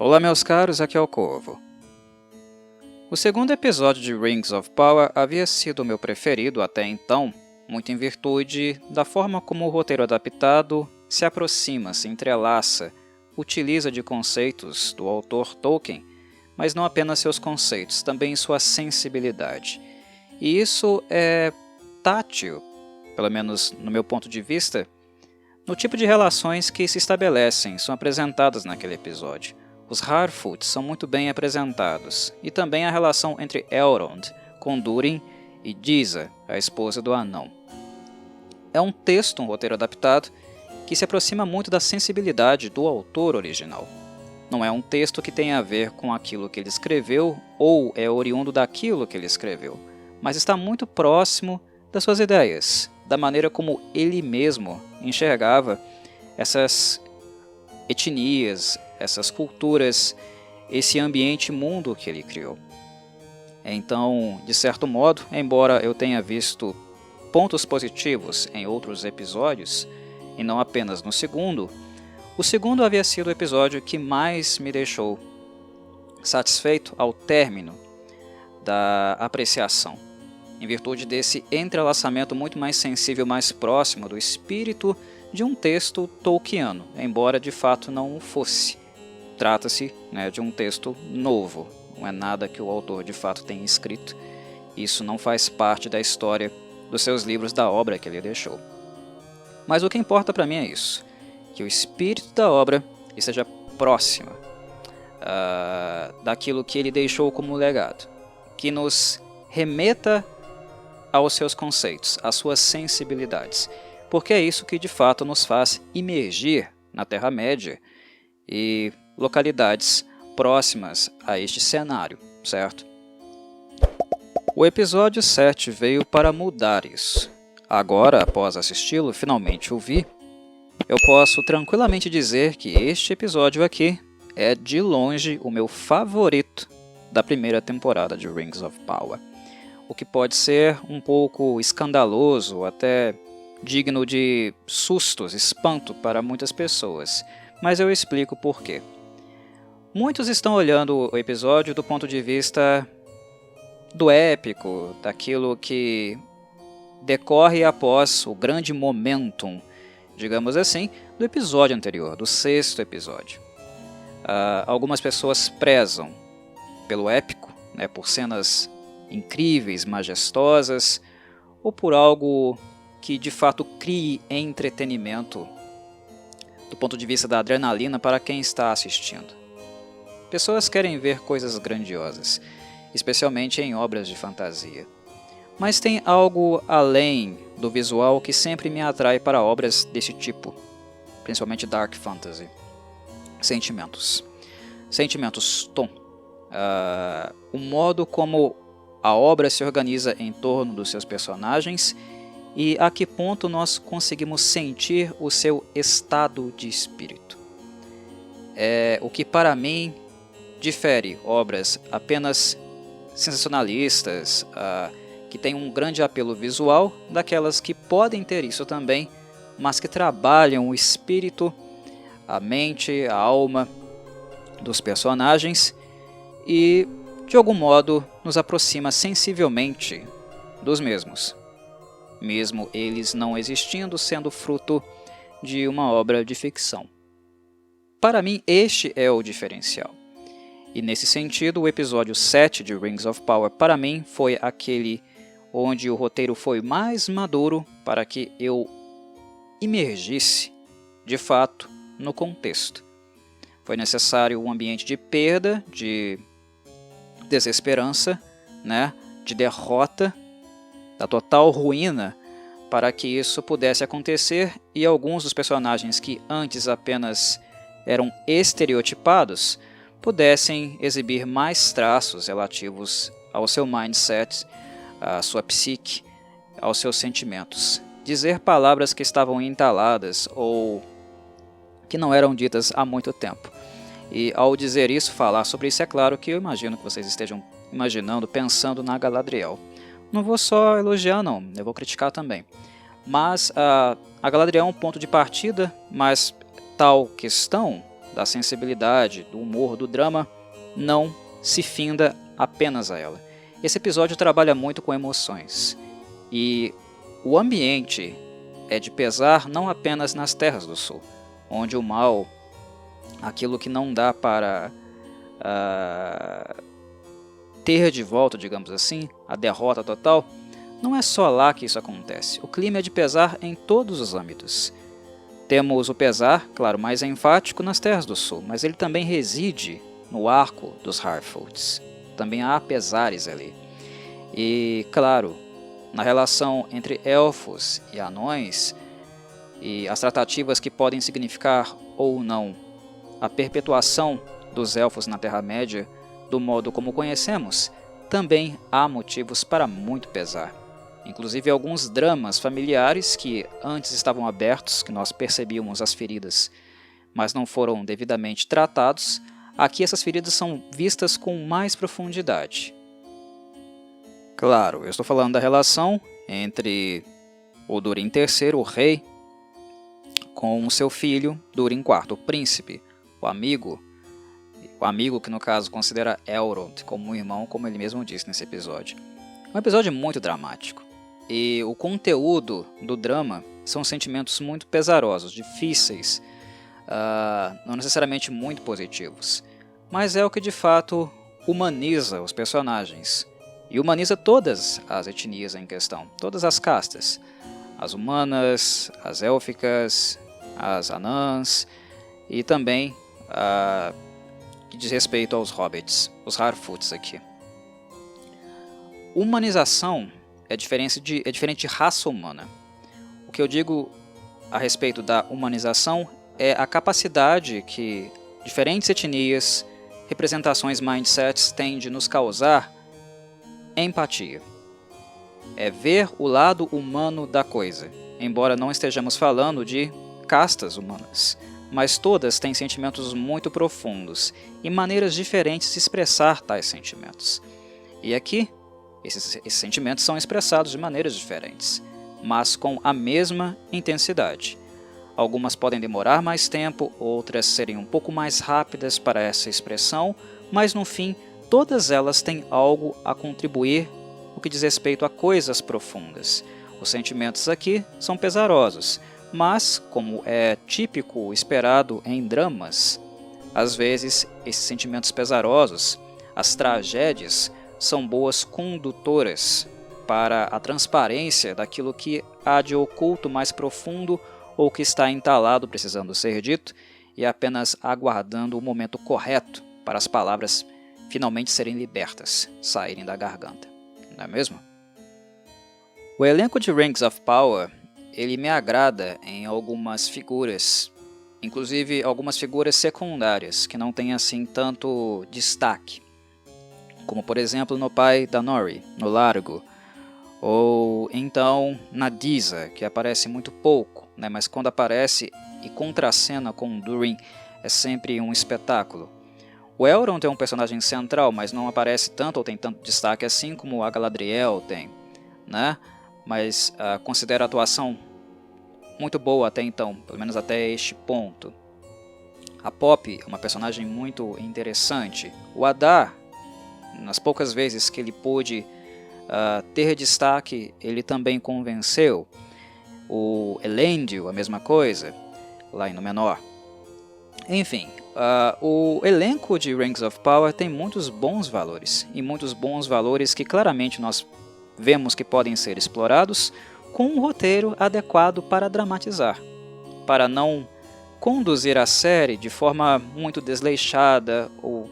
Olá meus caros, aqui é o Corvo. O segundo episódio de Rings of Power havia sido o meu preferido até então, muito em virtude da forma como o roteiro adaptado se aproxima, se entrelaça, utiliza de conceitos do autor Tolkien, mas não apenas seus conceitos, também sua sensibilidade. E isso é tátil, pelo menos no meu ponto de vista, no tipo de relações que se estabelecem, são apresentadas naquele episódio. Os Harfoot são muito bem apresentados, e também a relação entre Elrond com Durin e Disa, a esposa do anão. É um texto, um roteiro adaptado, que se aproxima muito da sensibilidade do autor original. Não é um texto que tem a ver com aquilo que ele escreveu ou é oriundo daquilo que ele escreveu, mas está muito próximo das suas ideias, da maneira como ele mesmo enxergava essas etnias, essas culturas, esse ambiente mundo que ele criou. Então, de certo modo, embora eu tenha visto pontos positivos em outros episódios, e não apenas no segundo, o segundo havia sido o episódio que mais me deixou satisfeito ao término da apreciação, em virtude desse entrelaçamento muito mais sensível, mais próximo do espírito de um texto tolkiano, embora de fato não o fosse. Trata-se, de um texto novo, não é nada que o autor de fato tenha escrito. Isso não faz parte da história dos seus livros, da obra que ele deixou. Mas o que importa para mim é isso, que o espírito da obra esteja próximo daquilo que ele deixou como legado, que nos remeta aos seus conceitos, às suas sensibilidades, porque é isso que de fato nos faz imergir na Terra-média e localidades próximas a este cenário, certo? O episódio 7 veio para mudar isso. Agora, após assisti-lo, finalmente o vi, eu posso tranquilamente dizer que este episódio aqui é de longe o meu favorito da primeira temporada de Rings of Power. O que pode ser um pouco escandaloso, até digno de sustos, espanto para muitas pessoas, mas eu explico por quê. Muitos estão olhando o episódio do ponto de vista do épico, daquilo que decorre após o grande momentum, digamos assim, do episódio anterior, do sexto episódio. Algumas pessoas prezam pelo épico, por cenas incríveis, majestosas, ou por algo que de fato crie entretenimento do ponto de vista da adrenalina para quem está assistindo. Pessoas querem ver coisas grandiosas, especialmente em obras de fantasia. Mas tem algo além do visual que sempre me atrai para obras desse tipo, principalmente Dark Fantasy. Sentimentos. Sentimentos, tom. O modo como a obra se organiza em torno dos seus personagens e a que ponto nós conseguimos sentir o seu estado de espírito. É o que para mim difere obras apenas sensacionalistas, que têm um grande apelo visual, daquelas que podem ter isso também, mas que trabalham o espírito, a mente, a alma dos personagens e, de algum modo, nos aproxima sensivelmente dos mesmos, mesmo eles não existindo, sendo fruto de uma obra de ficção. Para mim, este é o diferencial. E nesse sentido, o episódio 7 de Rings of Power, para mim, foi aquele onde o roteiro foi mais maduro para que eu imergisse, de fato, no contexto. Foi necessário um ambiente de perda, de desesperança, de derrota, da total ruína, para que isso pudesse acontecer e alguns dos personagens que antes apenas eram estereotipados pudessem exibir mais traços relativos ao seu mindset, à sua psique, aos seus sentimentos. Dizer palavras que estavam entaladas ou que não eram ditas há muito tempo. E ao dizer isso, falar sobre isso, é claro que eu imagino que vocês estejam imaginando, pensando na Galadriel. Não vou só elogiar não, eu vou criticar também. Mas a Galadriel é um ponto de partida, mas tal questão da sensibilidade, do humor, do drama, não se finda apenas a ela. Esse episódio trabalha muito com emoções, e o ambiente é de pesar não apenas nas Terras do Sul, onde o mal, aquilo que não dá para ter de volta, digamos assim, a derrota total, não é só lá que isso acontece. O clima é de pesar em todos os âmbitos. Temos o pesar, claro, mais enfático nas Terras do Sul, mas ele também reside no arco dos Harfoots. Também há pesares ali. E, claro, na relação entre elfos e anões, e as tratativas que podem significar ou não a perpetuação dos elfos na Terra-média do modo como conhecemos, também há motivos para muito pesar. Inclusive alguns dramas familiares que antes estavam abertos, que nós percebíamos as feridas, mas não foram devidamente tratados, aqui essas feridas são vistas com mais profundidade. Claro, eu estou falando da relação entre o Durin III, o rei, com o seu filho Durin IV, o príncipe, o amigo que no caso considera Elrond como um irmão, como ele mesmo disse nesse episódio. É um episódio muito dramático, e o conteúdo do drama são sentimentos muito pesarosos, difíceis, não necessariamente muito positivos, mas é o que de fato humaniza os personagens, e humaniza todas as etnias em questão, todas as castas, as humanas, as élficas, as anãs, e também que diz respeito aos hobbits, os Harfoots aqui. Humanização é diferente de raça humana. O que eu digo a respeito da humanização é a capacidade que diferentes etnias, representações, mindsets têm de nos causar empatia. É ver o lado humano da coisa, embora não estejamos falando de castas humanas, mas todas têm sentimentos muito profundos e maneiras diferentes de expressar tais sentimentos. E aqui, esses sentimentos são expressados de maneiras diferentes, mas com a mesma intensidade. Algumas podem demorar mais tempo, outras serem um pouco mais rápidas para essa expressão, mas no fim, todas elas têm algo a contribuir no que diz respeito a coisas profundas. Os sentimentos aqui são pesarosos, mas, como é típico esperado em dramas, às vezes esses sentimentos pesarosos, as tragédias, são boas condutoras para a transparência daquilo que há de oculto mais profundo ou que está entalado precisando ser dito e apenas aguardando o momento correto para as palavras finalmente serem libertas, saírem da garganta. Não é mesmo? O elenco de Rings of Power ele me agrada em algumas figuras, inclusive algumas figuras secundárias, que não têm assim tanto destaque, como por exemplo no pai da Nori, no Largo, ou então na Disa, que aparece muito pouco, né, mas quando aparece e contracena com Durin é sempre um espetáculo. O Elrond é um personagem central, mas não aparece tanto ou tem tanto destaque assim como a Galadriel tem, né? Mas considero a atuação muito boa até então, pelo menos até este ponto. A Pop é uma personagem muito interessante. O Adar, nas poucas vezes que ele pôde ter destaque, ele também convenceu. O Elendil, a mesma coisa, lá em Númenor. Enfim, o elenco de Rings of Power tem muitos bons valores, e muitos bons valores que claramente nós vemos que podem ser explorados com um roteiro adequado para dramatizar, para não conduzir a série de forma muito desleixada, ou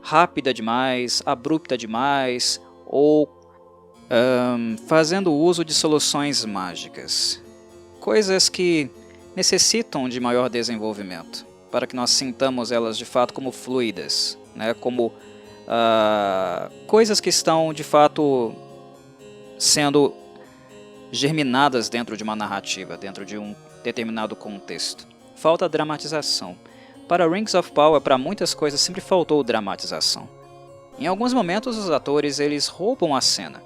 rápida demais, abrupta demais, ou fazendo uso de soluções mágicas. Coisas que necessitam de maior desenvolvimento, para que nós sintamos elas de fato como fluidas, né? Como coisas que estão de fato sendo germinadas dentro de uma narrativa, dentro de um determinado contexto. Falta dramatização. Para Rings of Power, para muitas coisas, sempre faltou dramatização. Em alguns momentos, os atores eles roubam a cena,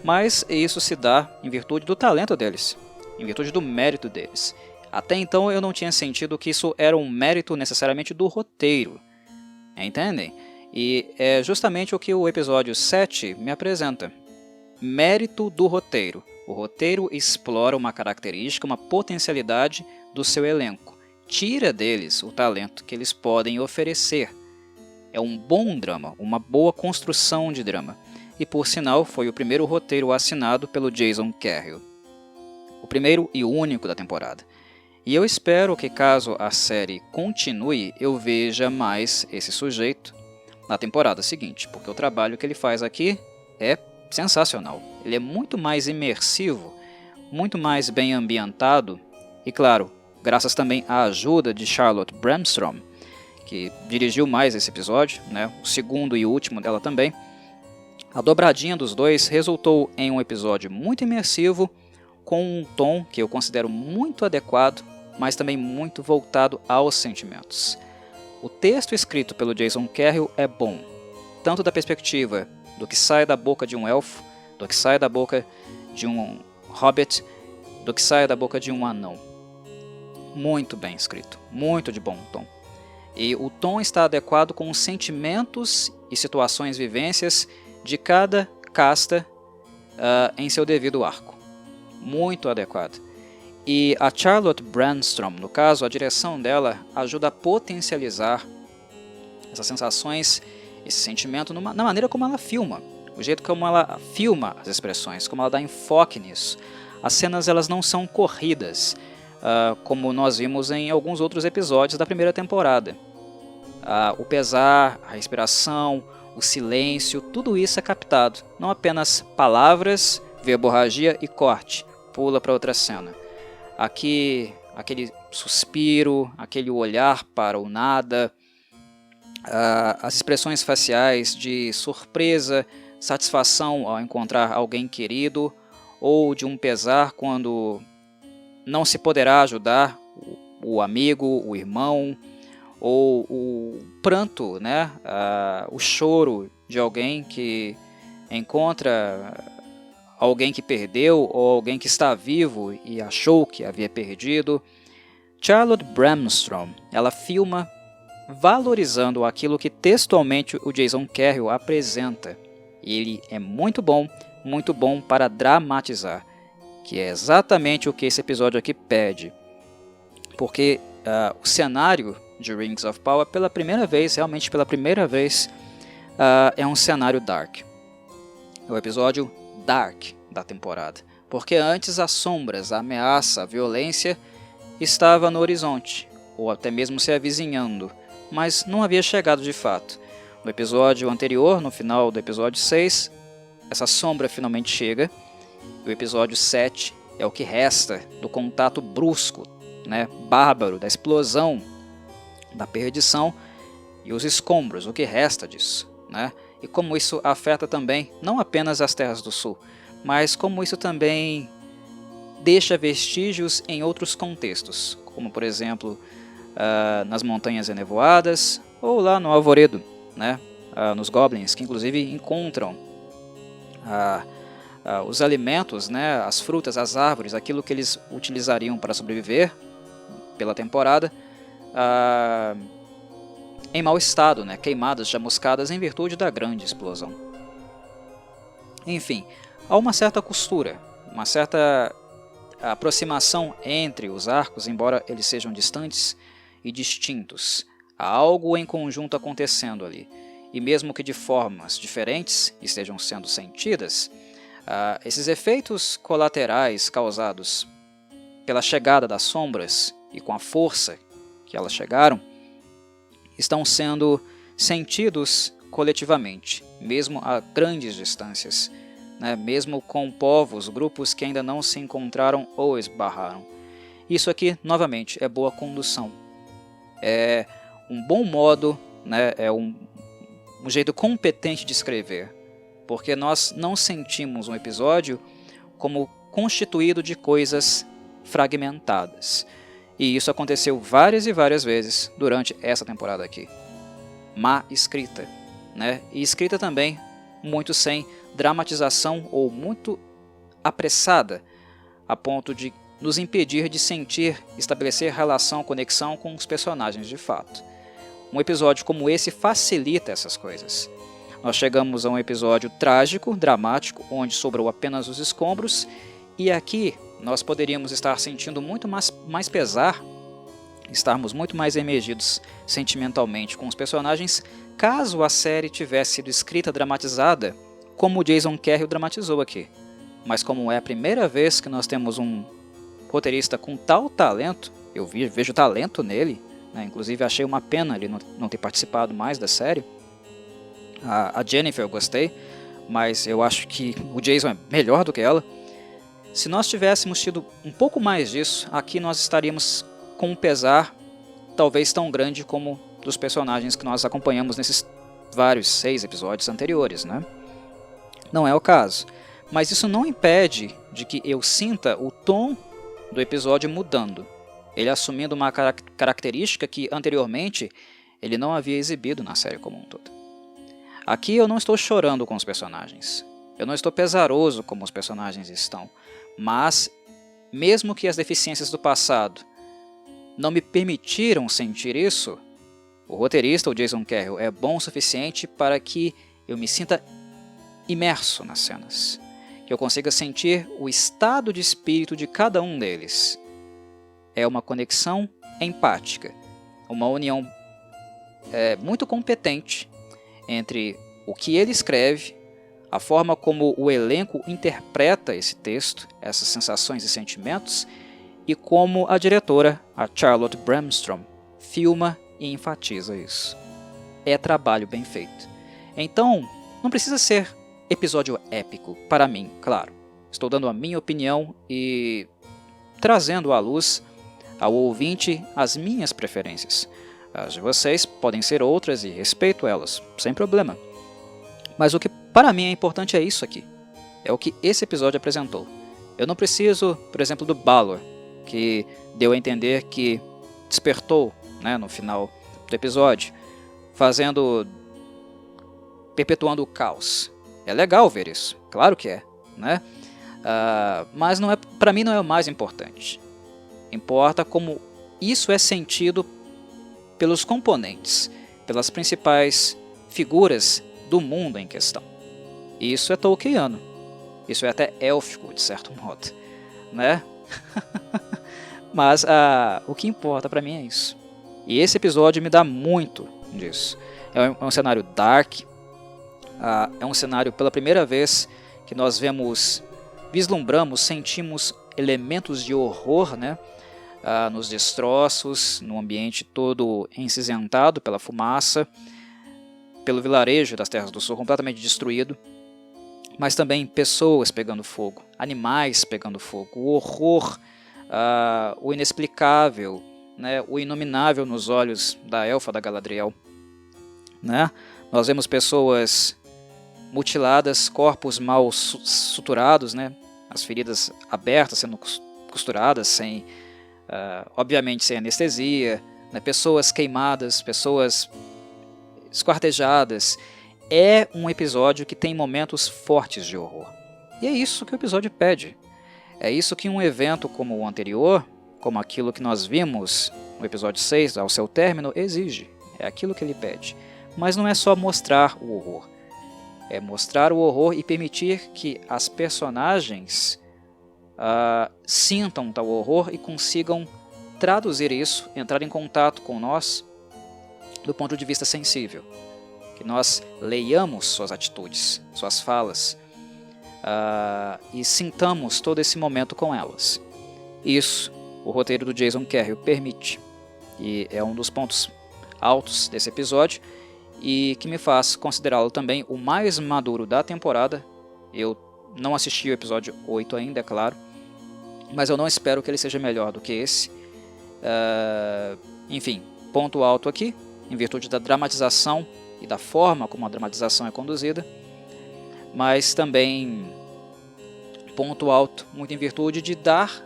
mas isso se dá em virtude do talento deles, em virtude do mérito deles. Até então eu não tinha sentido que isso era um mérito necessariamente do roteiro, entendem? E é justamente o que o episódio 7 me apresenta. Mérito do roteiro. O roteiro explora uma característica, uma potencialidade do seu elenco. Tira deles o talento que eles podem oferecer. É um bom drama, uma boa construção de drama. E por sinal, foi o primeiro roteiro assinado pelo Jason Carroll. O primeiro e único da temporada. E eu espero que, caso a série continue, eu veja mais esse sujeito na temporada seguinte, porque o trabalho que ele faz aqui é sensacional. Ele é muito mais imersivo, muito mais bem ambientado e, claro, graças também à ajuda de Charlotte Bramstrom, que dirigiu mais esse episódio, né, o segundo e último dela também. A dobradinha dos dois resultou em um episódio muito imersivo, com um tom que eu considero muito adequado, mas também muito voltado aos sentimentos. O texto escrito pelo Jason Carroll é bom, tanto da perspectiva do que sai da boca de um elfo, do que sai da boca de um hobbit, do que sai da boca de um anão. Muito bem escrito, muito de bom tom. E o tom está adequado com os sentimentos e situações, vivências de cada casta em seu devido arco. Muito adequado. E a Charlotte Bramstrom, no caso, a direção dela ajuda a potencializar essas sensações, esse sentimento na maneira como ela filma, o jeito como ela filma as expressões, como ela dá enfoque nisso. As cenas elas não são corridas, como nós vimos em alguns outros episódios da primeira temporada. O pesar, a respiração, o silêncio, tudo isso é captado, não apenas palavras, verborragia e corte, pula para outra cena. Aqui, aquele suspiro, aquele olhar para o nada, as expressões faciais de surpresa, satisfação ao encontrar alguém querido, ou de um pesar quando não se poderá ajudar o amigo, o irmão, ou o pranto, né? O choro de alguém que encontra alguém que perdeu ou alguém que está vivo e achou que havia perdido. Charlotte Bramstrom, ela filma valorizando aquilo que textualmente o Jason Carroll apresenta. Ele é muito bom para dramatizar, que é exatamente o que esse episódio aqui pede. Porque o cenário de Rings of Power, pela primeira vez, realmente pela primeira vez, é um cenário dark. É o episódio dark da temporada. Porque antes as sombras, a ameaça, a violência estava no horizonte, ou até mesmo se avizinhando, mas não havia chegado de fato. No episódio anterior, no final do episódio 6, essa sombra finalmente chega. O episódio 7 é o que resta do contato brusco, né, bárbaro, da explosão, da perdição e os escombros, o que resta disso, né? E como isso afeta também não apenas as Terras do Sul, mas como isso também deixa vestígios em outros contextos, como por exemplo nas Montanhas Enevoadas ou lá no Alvoredo, né? Nos Goblins, que inclusive encontram os alimentos, né? As frutas, as árvores, aquilo que eles utilizariam para sobreviver pela temporada, em mau estado, né? Queimadas, chamuscadas em virtude da grande explosão. Enfim, há uma certa costura, uma certa aproximação entre os arcos, embora eles sejam distantes e distintos. Há algo em conjunto acontecendo ali. E mesmo que de formas diferentes estejam sendo sentidas, esses efeitos colaterais causados pela chegada das sombras e com a força que elas chegaram, estão sendo sentidos coletivamente, mesmo a grandes distâncias, né? Mesmo com povos, grupos que ainda não se encontraram ou esbarraram. Isso aqui, novamente, é boa condução. É um bom modo, né? É um jeito competente de escrever, porque nós não sentimos um episódio como constituído de coisas fragmentadas. E isso aconteceu várias e várias vezes durante essa temporada aqui. Má escrita, né? E escrita também muito sem dramatização ou muito apressada, a ponto de nos impedir de estabelecer relação, conexão com os personagens de fato. Um episódio como esse facilita essas coisas. Nós chegamos a um episódio trágico, dramático, onde sobrou apenas os escombros, e aqui nós poderíamos estar sentindo muito mais pesar, estarmos muito mais emergidos sentimentalmente com os personagens, caso a série tivesse sido escrita dramatizada, como o Jason Carroll dramatizou aqui. Mas como é a primeira vez que nós temos um roteirista com tal talento, eu vejo talento nele, né? Inclusive achei uma pena ele não ter participado mais da série. A Jennifer eu gostei, mas eu acho que o Jason é melhor do que ela. Se nós tivéssemos tido um pouco mais disso, aqui nós estaríamos com um pesar talvez tão grande como dos personagens que nós acompanhamos nesses vários 6 episódios anteriores, né? Não é o caso, mas isso não impede de que eu sinta o tom do episódio mudando, ele assumindo uma característica que anteriormente ele não havia exibido na série como um todo. Aqui eu não estou chorando com os personagens, eu não estou pesaroso como os personagens estão, mas mesmo que as deficiências do passado não me permitiram sentir isso, o roteirista, o Jason Carroll, é bom o suficiente para que eu me sinta imerso nas cenas, que eu consiga sentir o estado de espírito de cada um deles. É uma conexão empática, uma união muito competente entre o que ele escreve, a forma como o elenco interpreta esse texto, essas sensações e sentimentos, e como a diretora, a Charlotte Bramstrom, filma e enfatiza isso. É trabalho bem feito. Então, não precisa ser episódio épico, para mim, claro. Estou dando a minha opinião e trazendo à luz ao ouvinte as minhas preferências. As de vocês podem ser outras e respeito elas, sem problema. Mas o que para mim é importante é isso aqui. É o que esse episódio apresentou. Eu não preciso, por exemplo, do Balor, que deu a entender que despertou, né, no final do episódio, perpetuando o caos. É legal ver isso, claro que é, né? Mas para mim não é o mais importante. Importa como isso é sentido pelos componentes, pelas principais figuras do mundo em questão. Isso é tolkiano, isso é até élfico de certo modo, né? Mas o que importa para mim é isso. E esse episódio me dá muito disso. É um cenário dark, é um cenário pela primeira vez que nós vislumbramos, sentimos elementos de horror, né? Nos destroços, no ambiente todo encinzentado pela fumaça, pelo vilarejo das Terras do Sul completamente destruído, mas também pessoas pegando fogo, animais pegando fogo, o horror, o inexplicável, né, o inominável nos olhos da elfa da Galadriel, né? Nós vemos pessoas mutiladas, corpos mal suturados, né, as feridas abertas sendo costuradas, obviamente sem anestesia, né, pessoas queimadas, pessoas esquartejadas. É um episódio que tem momentos fortes de horror. E é isso que o episódio pede. É isso que um evento como o anterior, como aquilo que nós vimos no episódio 6, ao seu término, exige. É aquilo que ele pede. Mas não é só mostrar o horror. É mostrar o horror e permitir que as personagens sintam tal horror e consigam traduzir isso, entrar em contato com nós do ponto de vista sensível. Que nós leiamos suas atitudes, suas falas, e sintamos todo esse momento com elas. Isso o roteiro do Jason Carroll permite, e é um dos pontos altos desse episódio, e que me faz considerá-lo também o mais maduro da temporada. Eu não assisti o episódio 8 ainda, é claro, mas eu não espero que ele seja melhor do que esse. Enfim, ponto alto aqui, em virtude da dramatização e da forma como a dramatização é conduzida, mas também ponto alto muito em virtude de dar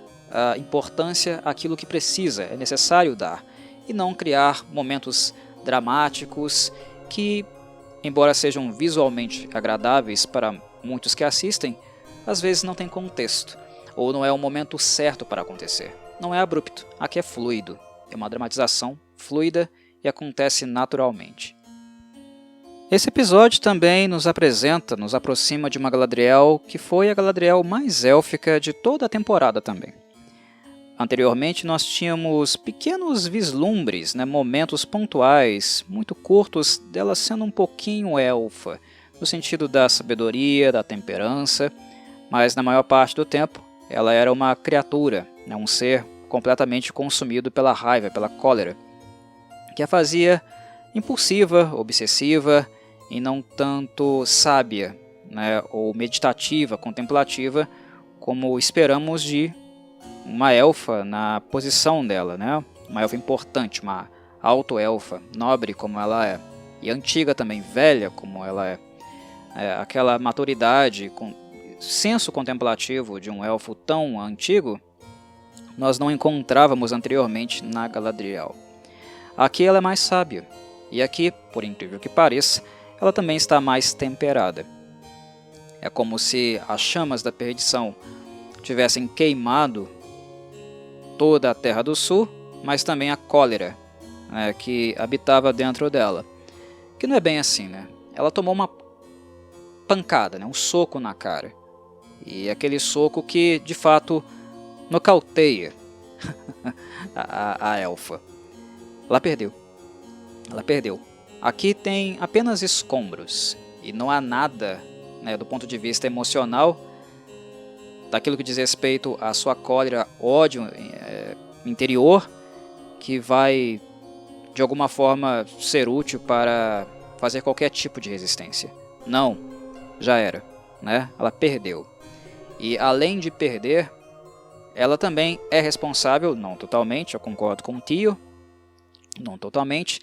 importância àquilo que precisa, é necessário dar, e não criar momentos dramáticos que, embora sejam visualmente agradáveis para muitos que assistem, às vezes não tem contexto. ou não é o momento certo para acontecer. Não é abrupto, aqui é fluido, é uma dramatização fluida e acontece naturalmente. Esse episódio também nos aproxima de uma Galadriel que foi a Galadriel mais élfica de toda a temporada também. Anteriormente nós tínhamos pequenos vislumbres, momentos pontuais, muito curtos, dela sendo um pouquinho elfa, no sentido da sabedoria, da temperança, mas na maior parte do tempo ela era uma criatura, um ser completamente consumido pela raiva, pela cólera, que a fazia impulsiva, obsessiva e não tanto sábia, ou meditativa, contemplativa, como esperamos de uma elfa na posição dela, uma elfa importante, uma alto-elfa, nobre como ela é, e antiga também, velha como ela é. Aquela maturidade, senso contemplativo de um elfo tão antigo, nós não encontrávamos anteriormente na Galadriel. Aqui ela é mais sábia, e aqui, por incrível que pareça, ela também está mais temperada. É como se as chamas da perdição tivessem queimado toda a Terra do Sul, mas também a cólera, que habitava dentro dela. Que não é bem assim, Ela tomou uma pancada, um soco na cara. E aquele soco que, de fato, nocauteia a elfa. Ela perdeu. Ela perdeu. Aqui tem apenas escombros, e não há nada, do ponto de vista emocional, daquilo que diz respeito à sua cólera, ódio interior, que vai, de alguma forma, ser útil para fazer qualquer tipo de resistência. Não, já era, Ela perdeu. E além de perder, ela também é responsável, não totalmente, eu concordo com o Tio, não totalmente,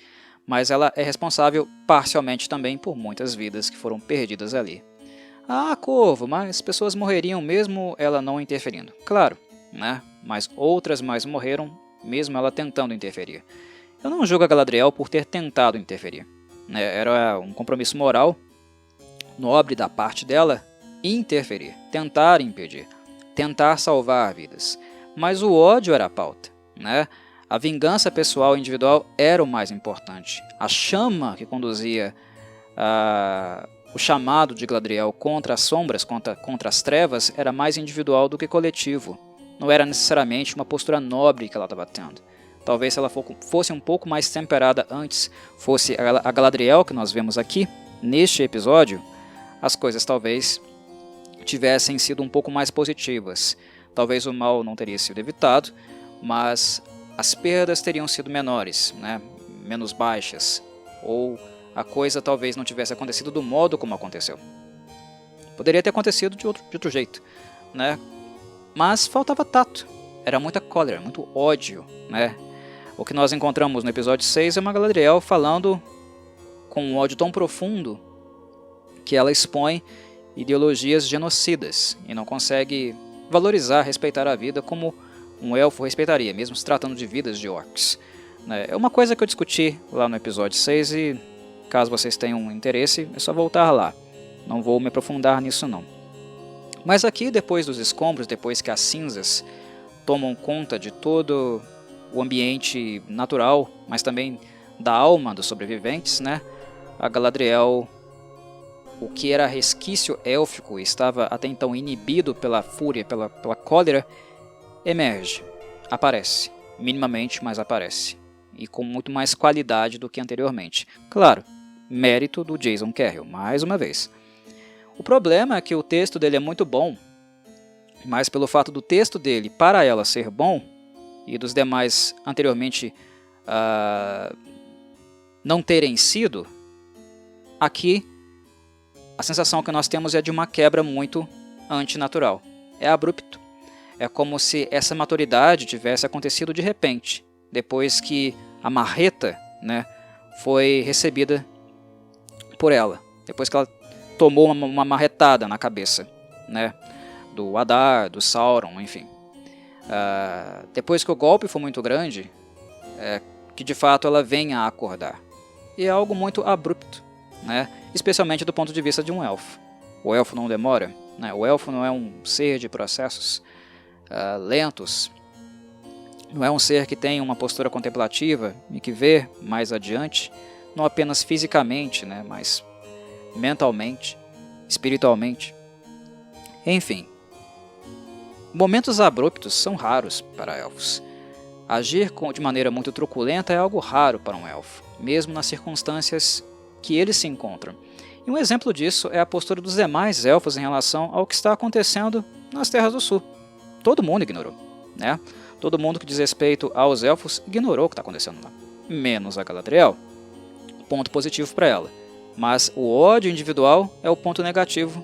mas ela é responsável parcialmente também por muitas vidas que foram perdidas ali. Ah, Corvo, mas pessoas morreriam mesmo ela não interferindo. Claro, mas outras mais morreram mesmo ela tentando interferir. Eu não julgo a Galadriel por ter tentado interferir. Era um compromisso moral, nobre da parte dela, interferir, tentar impedir, tentar salvar vidas. Mas o ódio era a pauta, A vingança pessoal e individual era o mais importante. A chama que conduzia o chamado de Galadriel contra as sombras, contra as trevas, era mais individual do que coletivo. Não era necessariamente uma postura nobre que ela estava tendo. Talvez se ela fosse um pouco mais temperada antes, fosse a Galadriel que nós vemos aqui, neste episódio, as coisas talvez tivessem sido um pouco mais positivas. Talvez o mal não teria sido evitado, mas as perdas teriam sido menores, menos baixas, ou a coisa talvez não tivesse acontecido do modo como aconteceu. Poderia ter acontecido de outro jeito, mas faltava tato, era muita cólera, muito ódio. O que nós encontramos no episódio 6 é uma Galadriel falando com um ódio tão profundo que ela expõe ideologias genocidas e não consegue valorizar, respeitar a vida como um elfo respeitaria, mesmo se tratando de vidas de orcs. É uma coisa que eu discuti lá no episódio 6 e, caso vocês tenham interesse, é só voltar lá. Não vou me aprofundar nisso não. Mas aqui, depois dos escombros, depois que as cinzas tomam conta de todo o ambiente natural, mas também da alma dos sobreviventes, a Galadriel, o que era resquício élfico e estava até então inibido pela fúria, pela cólera, emerge, aparece, minimamente, mas aparece, e com muito mais qualidade do que anteriormente. Claro, mérito do Jason Carroll, mais uma vez. O problema é que o texto dele é muito bom, mas pelo fato do texto dele para ela ser bom, e dos demais anteriormente não terem sido, aqui a sensação que nós temos é de uma quebra muito antinatural. É abrupto. É como se essa maturidade tivesse acontecido de repente, depois que a marreta foi recebida por ela, depois que ela tomou uma marretada na cabeça do Adar, do Sauron, enfim. Depois que o golpe foi muito grande, que de fato ela venha a acordar. E é algo muito abrupto, especialmente do ponto de vista de um elfo. O elfo não demora, o elfo não é um ser de processos. lentos. Não é um ser que tem uma postura contemplativa e que vê mais adiante, não apenas fisicamente, né, mas mentalmente, espiritualmente. Enfim, momentos abruptos são raros para elfos. Agir de maneira muito truculenta é algo raro para um elfo, mesmo nas circunstâncias que eles se encontram. E um exemplo disso é a postura dos demais elfos em relação ao que está acontecendo nas Terras do Sul. Todo mundo ignorou, né? Todo mundo que diz respeito aos elfos ignorou o que está acontecendo lá, menos a Galadriel. Ponto positivo para ela. Mas o ódio individual é o ponto negativo,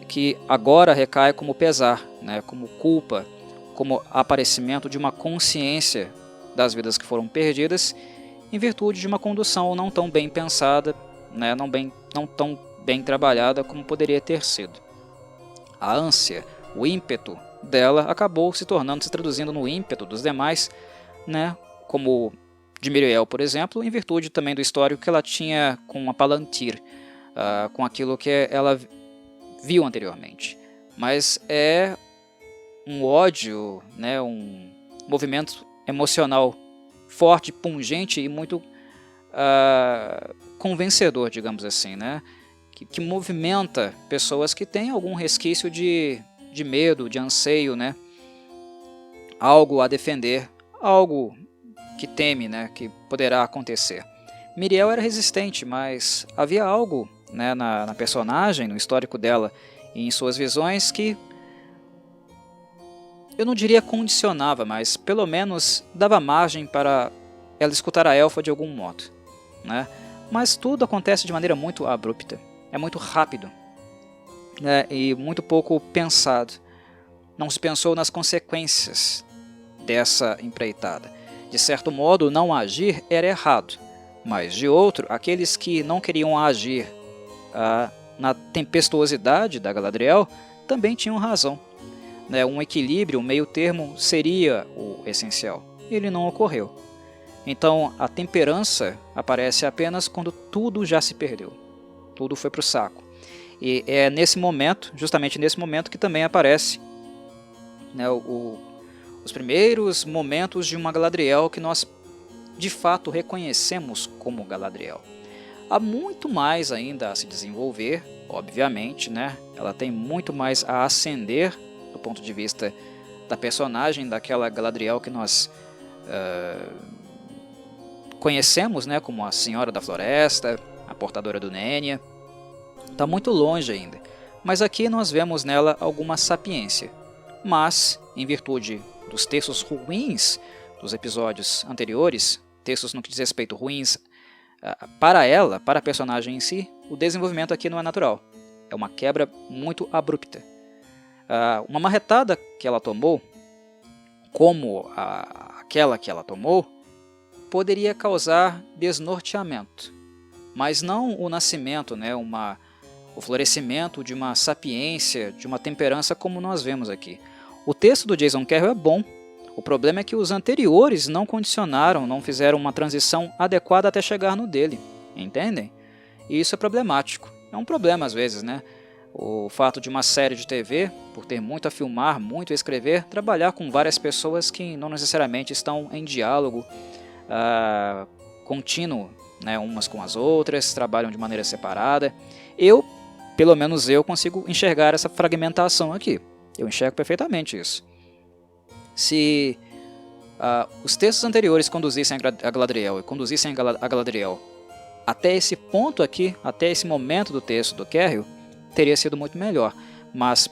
que agora recai como pesar, né? Como culpa, como aparecimento de uma consciência das vidas que foram perdidas em virtude de uma condução não tão bem pensada, né? Não tão bem trabalhada como poderia ter sido. A ânsia, o ímpeto dela acabou se traduzindo no ímpeto dos demais, né? Como de Míriel, por exemplo, em virtude também do histórico que ela tinha com a Palantir, com aquilo que ela viu anteriormente. Mas é um ódio, né? Um movimento emocional forte, pungente e muito convencedor, digamos assim, né? Que movimenta pessoas que têm algum resquício de medo, de anseio, né? Algo a defender, algo que teme, né? Que poderá acontecer. Míriel era resistente, mas havia algo, né, na personagem, no histórico dela e em suas visões que eu não diria condicionava, mas pelo menos dava margem para ela escutar a elfa de algum modo, né? Mas tudo acontece de maneira muito abrupta, é muito rápido, né? E muito pouco pensado. Não se pensou nas consequências dessa empreitada. De certo modo, não agir era errado, mas de outro, aqueles que não queriam agir na tempestuosidade da Galadriel também tinham razão. Um equilíbrio, um meio termo seria o essencial. Ele não ocorreu. Então a temperança aparece apenas quando tudo já se perdeu. Tudo foi para o saco. E é nesse momento, justamente nesse momento, que também aparece, né, os primeiros momentos de uma Galadriel que nós de fato reconhecemos como Galadriel. Há muito mais ainda a se desenvolver, obviamente, né? Ela tem muito mais a ascender do ponto de vista da personagem, daquela Galadriel que nós conhecemos, né, como a Senhora da Floresta, a Portadora do Nenya. Está muito longe ainda, mas aqui nós vemos nela alguma sapiência. Mas, em virtude dos textos ruins dos episódios anteriores, textos no que diz respeito ruins para ela, para a personagem em si, o desenvolvimento aqui não é natural. É uma quebra muito abrupta. Uma marretada que ela tomou, como aquela que ela tomou, poderia causar desnorteamento, mas não o nascimento, né, o florescimento de uma sapiência, de uma temperança como nós vemos aqui. O texto do Jason Carroll é bom, o problema é que os anteriores não condicionaram, não fizeram uma transição adequada até chegar no dele, entendem? E isso é problemático, é um problema às vezes, né? O fato de uma série de TV, por ter muito a filmar, muito a escrever, trabalhar com várias pessoas que não necessariamente estão em diálogo contínuo, né, umas com as outras, trabalham de maneira separada. Pelo menos eu consigo enxergar essa fragmentação aqui. Eu enxergo perfeitamente isso. Se os textos anteriores conduzissem a Galadriel e conduzissem a Galadriel até esse ponto aqui, até esse momento do texto do Carroll, teria sido muito melhor. Mas,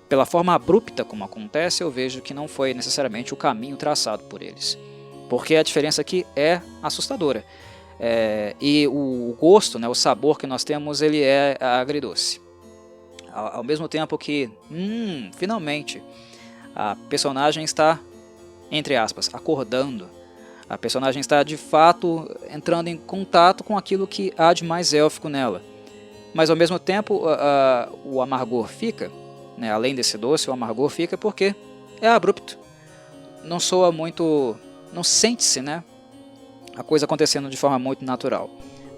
pela forma abrupta como acontece, eu vejo que não foi necessariamente o caminho traçado por eles. Porque a diferença aqui é assustadora. E o gosto, né, o sabor que nós temos, ele é agridoce. Ao mesmo tempo que, finalmente, a personagem está, entre aspas, acordando. A personagem está, de fato, entrando em contato com aquilo que há de mais élfico nela. Mas, ao mesmo tempo, o amargor fica, né, além desse doce, o amargor fica porque é abrupto. Não soa muito... Não sente-se, né, a coisa acontecendo de forma muito natural.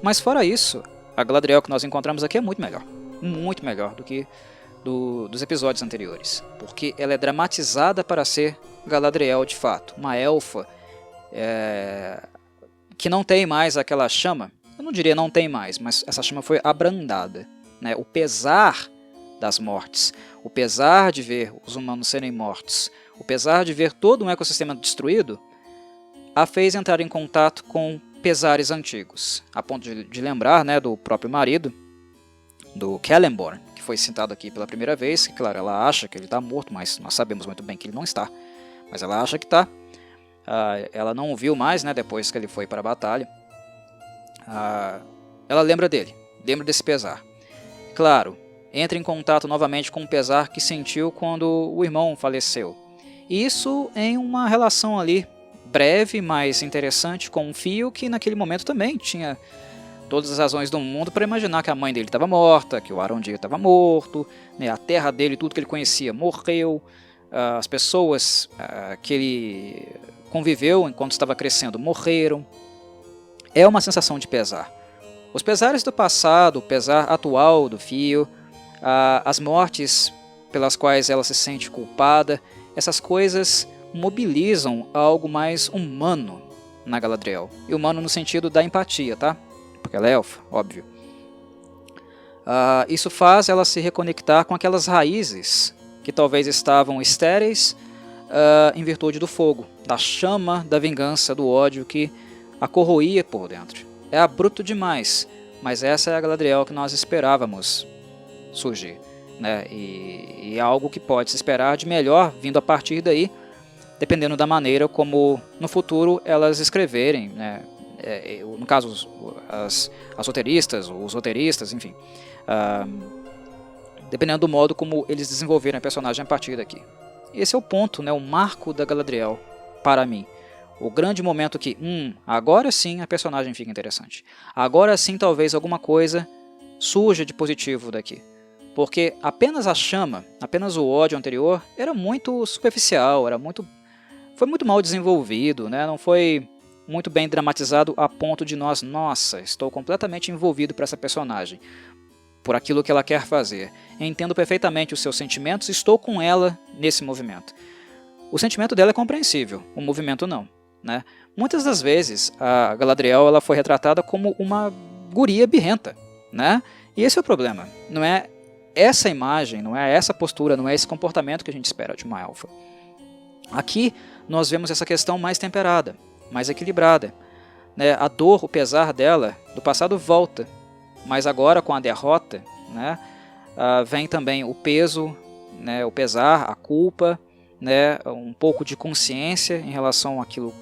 Mas fora isso, a Galadriel que nós encontramos aqui é muito melhor do que dos episódios anteriores, porque ela é dramatizada para ser Galadriel de fato, uma elfa que não tem mais aquela chama. Eu não diria não tem mais, mas essa chama foi abrandada, né? O pesar das mortes, o pesar de ver os humanos serem mortos, o pesar de ver todo um ecossistema destruído, a fez entrar em contato com pesares antigos, a ponto de lembrar, né, do próprio marido, do Celeborn, que foi citado aqui pela primeira vez, que claro, ela acha que ele está morto, mas nós sabemos muito bem que ele não está, mas ela acha que está. Ela não o viu mais, né, depois que ele foi para a batalha. Ela lembra dele, lembra desse pesar. Claro, entra em contato novamente com o pesar que sentiu quando o irmão faleceu. Isso em uma relação ali breve, mas interessante, com um fio que naquele momento também tinha todas as razões do mundo para imaginar que a mãe dele estava morta, que o Arondir estava morto, né, a terra dele, tudo que ele conhecia, morreu, as pessoas que ele conviveu enquanto estava crescendo morreram. É uma sensação de pesar. Os pesares do passado, o pesar atual do fio, as mortes pelas quais ela se sente culpada, essas coisas mobilizam algo mais humano na Galadriel. E humano no sentido da empatia, tá? Porque ela é elfa, óbvio. Isso faz ela se reconectar com aquelas raízes que talvez estavam estéreis em virtude do fogo, da chama da vingança, do ódio que a corroía por dentro. É abrupto demais, mas essa é a Galadriel que nós esperávamos surgir, né? E é algo que pode se esperar de melhor vindo a partir daí, dependendo da maneira como no futuro elas escreverem, né? No caso as roteiristas, os roteiristas, enfim, dependendo do modo como eles desenvolverem a personagem a partir daqui. Esse é o ponto, né? O marco da Galadriel para mim. O grande momento que, agora sim a personagem fica interessante. Agora sim talvez alguma coisa surja de positivo daqui. Porque apenas a chama, apenas o ódio anterior, era muito superficial, foi muito mal desenvolvido, né? Não foi muito bem dramatizado a ponto de nós, nossa, estou completamente envolvido por essa personagem, por aquilo que ela quer fazer. Entendo perfeitamente os seus sentimentos, estou com ela nesse movimento. O sentimento dela é compreensível, o movimento não, né? Muitas das vezes a Galadriel ela foi retratada como uma guria birrenta, né? E esse é o problema, não é essa imagem, não é essa postura, não é esse comportamento que a gente espera de uma elfa. Aqui nós vemos essa questão mais temperada, mais equilibrada, né? A dor, o pesar dela do passado volta, mas agora com a derrota, né, vem também o peso, né, o pesar, a culpa, né, um pouco de consciência em relação àquilo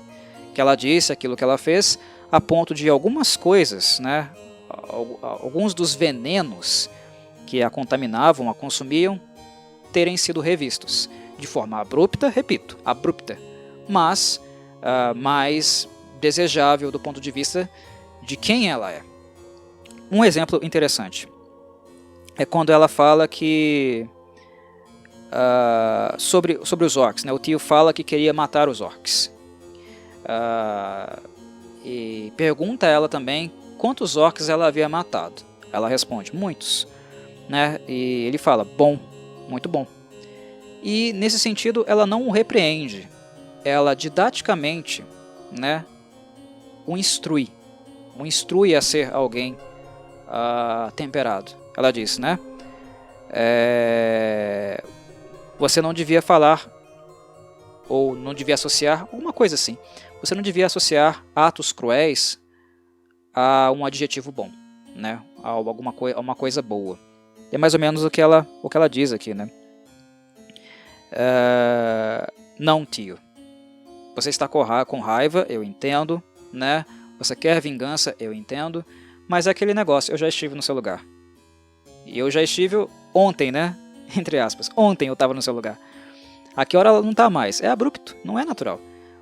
que ela disse, aquilo que ela fez, a ponto de algumas coisas, né, alguns dos venenos que a contaminavam, a consumiam, terem sido revistos de forma abrupta, repito, abrupta, mas mais desejável do ponto de vista de quem ela é. Um exemplo interessante é quando ela fala que sobre os orcs, né? O tio fala que queria matar os orcs e pergunta a ela também quantos orcs ela havia matado. Ela responde, muitos, né? E ele fala, bom, muito bom. E nesse sentido ela não o repreende, ela didaticamente, né, o instrui a ser alguém temperado. Ela diz, né, você não devia falar, ou não devia associar, alguma coisa assim, você não devia associar atos cruéis a um adjetivo bom, né, a uma coisa boa. É mais ou menos o que ela diz aqui, né. Não, tio, você está com raiva, eu entendo, né, você quer vingança, eu entendo, mas é aquele negócio, eu já estive no seu lugar. E eu já estive ontem, né, entre aspas, ontem eu estava no seu lugar. A que hora ela não está mais? É abrupto, não é natural,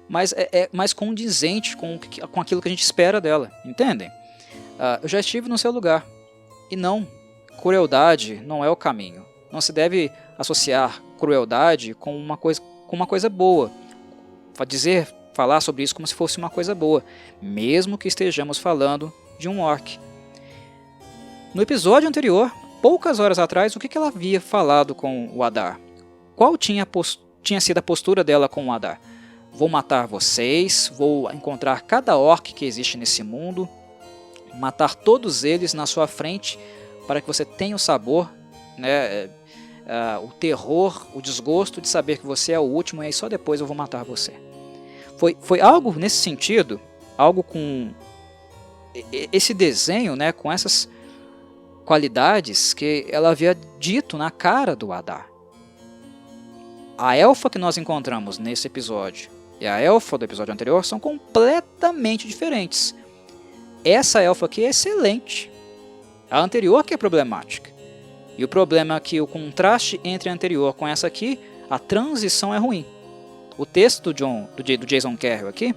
mas é mais condizente com aquilo que a gente espera dela, entendem? Eu já estive no seu lugar, e não, crueldade não é o caminho. Não se deve associar crueldade com uma coisa boa, falar sobre isso como se fosse uma coisa boa, mesmo que estejamos falando de um orc. No episódio anterior, poucas horas atrás, o que ela havia falado com o Adar? Qual tinha sido a postura dela com o Adar? Vou matar vocês, vou encontrar cada orc que existe nesse mundo, matar todos eles na sua frente, para que você tenha o sabor, né, o terror, o desgosto de saber que você é o último, e aí só depois eu vou matar você. Foi algo nesse sentido, algo com esse desenho, né, com essas qualidades que ela havia dito na cara do Adar. A elfa que nós encontramos nesse episódio e a elfa do episódio anterior são completamente diferentes. Essa elfa aqui é excelente. A anterior que é problemática. E o problema é que o contraste entre a anterior com essa aqui, a transição é ruim. O texto do Jason Carroll aqui,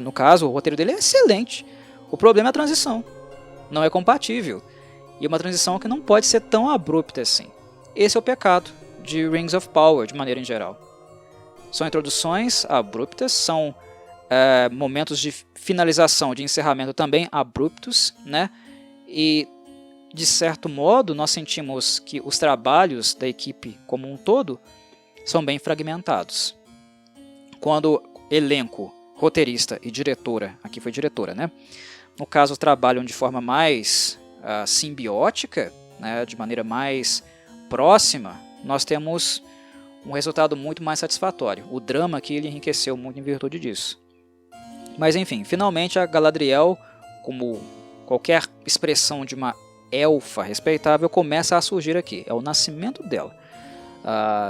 no caso, o roteiro dele é excelente. O problema é a transição. Não é compatível. E uma transição que não pode ser tão abrupta assim. Esse é o pecado de Rings of Power, de maneira em geral. São introduções abruptas, são momentos de finalização, de encerramento também abruptos, né? E, de certo modo, nós sentimos que os trabalhos da equipe como um todo são bem fragmentados. Quando elenco, roteirista e diretora, aqui foi diretora, né? No caso, trabalham de forma mais simbiótica, né? De maneira mais próxima, nós temos um resultado muito mais satisfatório. O drama aqui ele enriqueceu muito em virtude disso. Mas enfim, finalmente a Galadriel, como qualquer expressão de uma elfa respeitável, começa a surgir aqui. É o nascimento dela,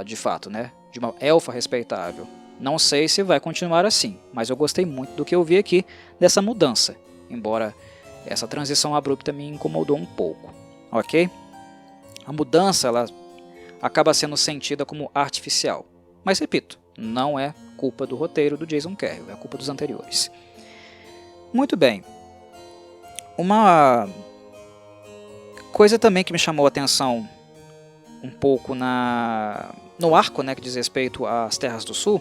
de fato, né? De uma elfa respeitável. Não sei se vai continuar assim, mas eu gostei muito do que eu vi aqui, dessa mudança. Embora essa transição abrupta me incomodou um pouco, ok? A mudança, ela acaba sendo sentida como artificial. Mas repito, não é culpa do roteiro do Jason Carroll, é culpa dos anteriores. Muito bem. Uma coisa também que me chamou a atenção um pouco no arco, né, que diz respeito às Terras do Sul,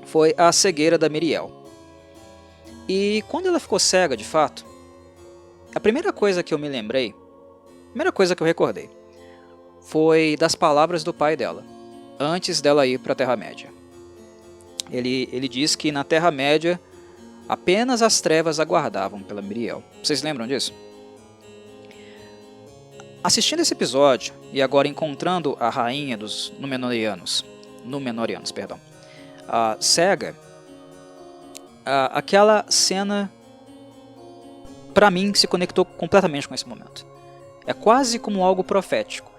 foi a cegueira da Miriel. E quando ela ficou cega de fato, a primeira coisa que eu me lembrei, a primeira coisa que eu recordei, foi das palavras do pai dela, antes dela ir para a Terra-média. Ele diz que na Terra-média apenas as trevas aguardavam pela Miriel. Vocês lembram disso? Assistindo esse episódio, e agora encontrando a rainha dos Númenóreanos, cega, aquela cena, para mim, se conectou completamente com esse momento. É quase como algo profético.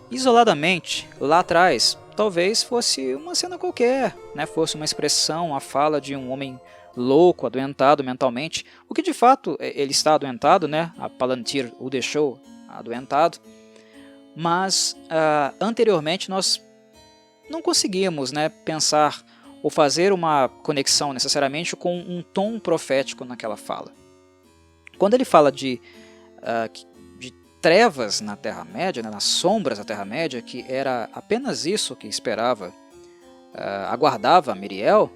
Isoladamente, lá atrás, talvez fosse uma cena qualquer, né? Fosse uma expressão, a fala de um homem louco, adoentado mentalmente, o que de fato ele está adoentado, né? A Palantir o deixou adoentado, mas anteriormente nós não conseguíamos, né, pensar ou fazer uma conexão necessariamente com um tom profético naquela fala. Quando ele fala de trevas na Terra-média, né, nas sombras da Terra-média, que era apenas isso que esperava, aguardava a Miriel,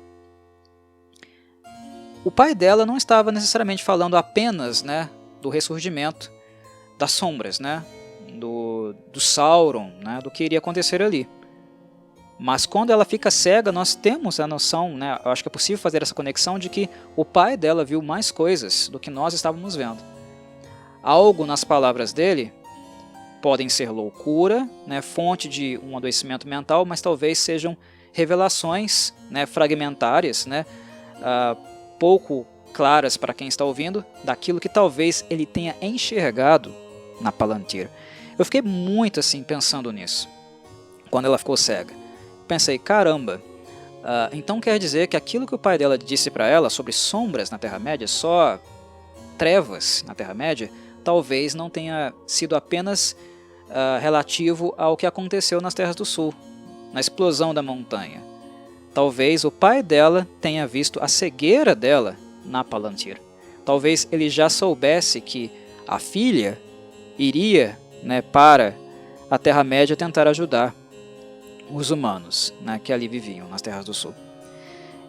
o pai dela não estava necessariamente falando apenas, né, do ressurgimento das sombras, né, do Sauron, né, do que iria acontecer ali. Mas quando ela fica cega, nós temos a noção, né, eu acho que é possível fazer essa conexão de que o pai dela viu mais coisas do que nós estávamos vendo. Algo nas palavras dele podem ser loucura, né, fonte de um adoecimento mental, mas talvez sejam revelações, né, fragmentárias, né, pouco claras para quem está ouvindo, daquilo que talvez ele tenha enxergado na Palantir. Eu fiquei muito assim pensando nisso, quando ela ficou cega. Pensei, caramba, então quer dizer que aquilo que o pai dela disse para ela sobre sombras na Terra-média, só trevas na Terra-média, talvez não tenha sido apenas relativo ao que aconteceu nas Terras do Sul, na explosão da montanha. Talvez o pai dela tenha visto a cegueira dela na Palantir. Talvez ele já soubesse que a filha iria, né, para a Terra-média tentar ajudar os humanos, né, que ali viviam nas Terras do Sul.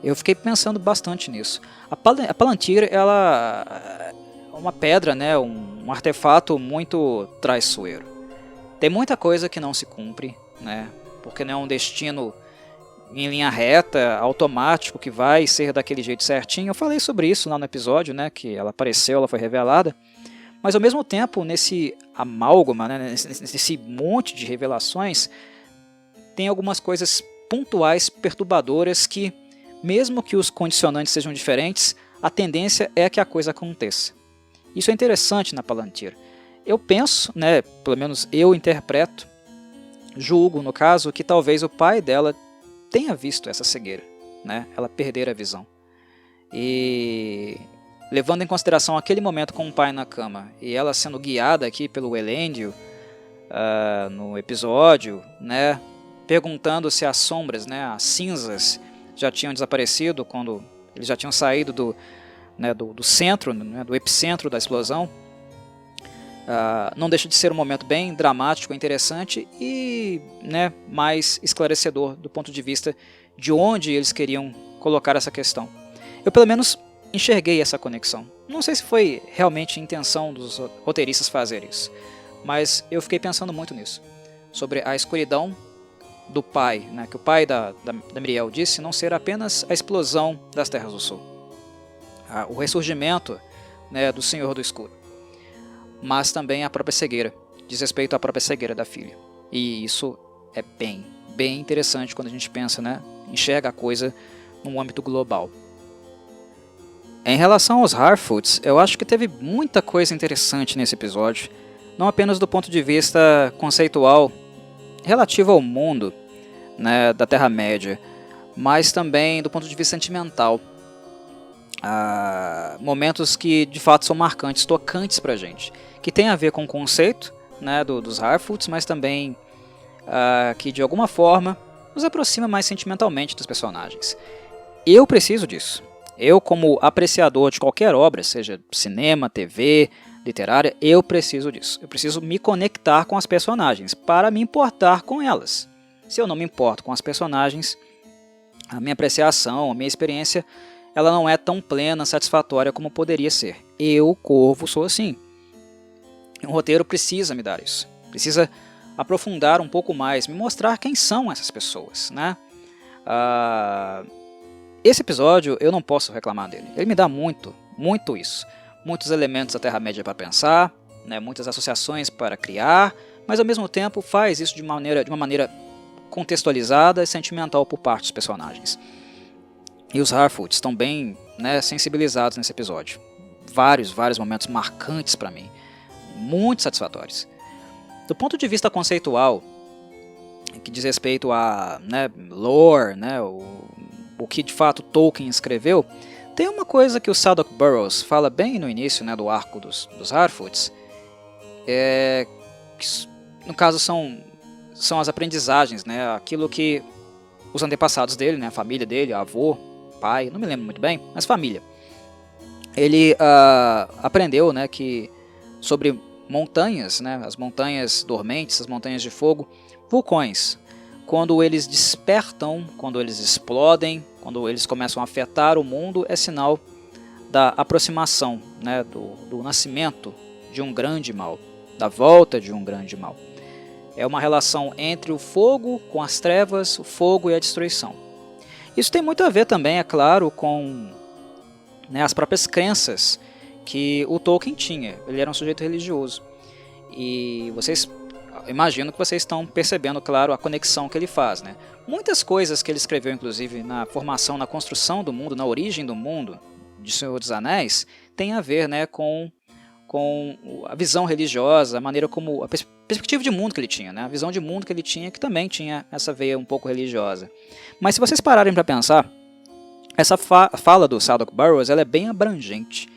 Eu fiquei pensando bastante nisso. A Palantir, ela, uma pedra, né, um artefato muito traiçoeiro. Tem muita coisa que não se cumpre, né, porque não é um destino em linha reta, automático, que vai ser daquele jeito certinho. Eu falei sobre isso lá no episódio, né, que ela apareceu, ela foi revelada. Mas ao mesmo tempo, nesse amálgama, né, nesse monte de revelações, tem algumas coisas pontuais, perturbadoras, que mesmo que os condicionantes sejam diferentes, a tendência é que a coisa aconteça. Isso é interessante na Palantir. Eu penso, né, pelo menos eu interpreto, julgo no caso, que talvez o pai dela tenha visto essa cegueira, né, ela perder a visão. E levando em consideração aquele momento com o pai na cama e ela sendo guiada aqui pelo Elendil no episódio, né, perguntando se as sombras, né, as cinzas já tinham desaparecido quando eles já tinham saído do centro, né, do epicentro da explosão. Não deixa de ser um momento bem dramático, interessante e, né, mais esclarecedor do ponto de vista de onde eles queriam colocar essa questão. Eu pelo menos enxerguei essa conexão. Não sei se foi realmente intenção dos roteiristas fazer isso, mas eu fiquei pensando muito nisso, sobre a escuridão do pai, né, que o pai da Miriel disse não ser apenas a explosão das Terras do Sul, o ressurgimento, né, do Senhor do Escuro, mas também a própria cegueira, diz respeito à própria cegueira da filha. E isso é bem interessante quando a gente pensa, né, enxerga a coisa num âmbito global. Em relação aos Harfoots, eu acho que teve muita coisa interessante nesse episódio, não apenas do ponto de vista conceitual relativo ao mundo, né, da Terra-média, mas também do ponto de vista sentimental. Momentos que de fato são marcantes, tocantes pra gente, que tem a ver com o conceito, né, dos Harfoots, mas também que de alguma forma nos aproxima mais sentimentalmente dos personagens. Eu preciso disso. Eu, como apreciador de qualquer obra, seja cinema, TV, literária, eu preciso disso. Eu preciso me conectar com as personagens para me importar com elas. Se eu não me importo com as personagens, a minha apreciação, a minha experiência, ela não é tão plena, satisfatória como poderia ser. Eu, Corvo, sou assim. Um roteiro precisa me dar isso. Precisa aprofundar um pouco mais, me mostrar quem são essas pessoas, né? Esse episódio eu não posso reclamar dele. Ele me dá muito isso. Muitos elementos da Terra-média para pensar, né, muitas associações para criar, mas ao mesmo tempo faz isso de uma maneira contextualizada e sentimental por parte dos personagens. E os Harfoots estão bem, né, sensibilizados nesse episódio. Vários momentos marcantes para mim, muito satisfatórios. Do ponto de vista conceitual, que diz respeito a, né, lore, né, o que de fato Tolkien escreveu, tem uma coisa que o Sadok Burrows fala bem no início, né, do arco dos Harfoots, que no caso são as aprendizagens, né, aquilo que os antepassados dele, né, a família dele, avô, pai, não me lembro muito bem, mas família. Ele aprendeu, né, que sobre montanhas, né, as montanhas dormentes, as montanhas de fogo, vulcões, quando eles despertam, quando eles explodem, quando eles começam a afetar o mundo, é sinal da aproximação, né, do nascimento de um grande mal, da volta de um grande mal. É uma relação entre o fogo com as trevas, o fogo e a destruição. Isso tem muito a ver também, é claro, com, né, as próprias crenças que o Tolkien tinha. Ele era um sujeito religioso. E imagino que vocês estão percebendo, claro, a conexão que ele faz, né? Muitas coisas que ele escreveu, inclusive, na formação, na construção do mundo, na origem do mundo, de Senhor dos Anéis, tem a ver, né, com a visão religiosa, a maneira como, a perspectiva de mundo que ele tinha, né? A visão de mundo que ele tinha, que também tinha essa veia um pouco religiosa. Mas se vocês pararem para pensar, essa fala do Sadok Burrows, ela é bem abrangente.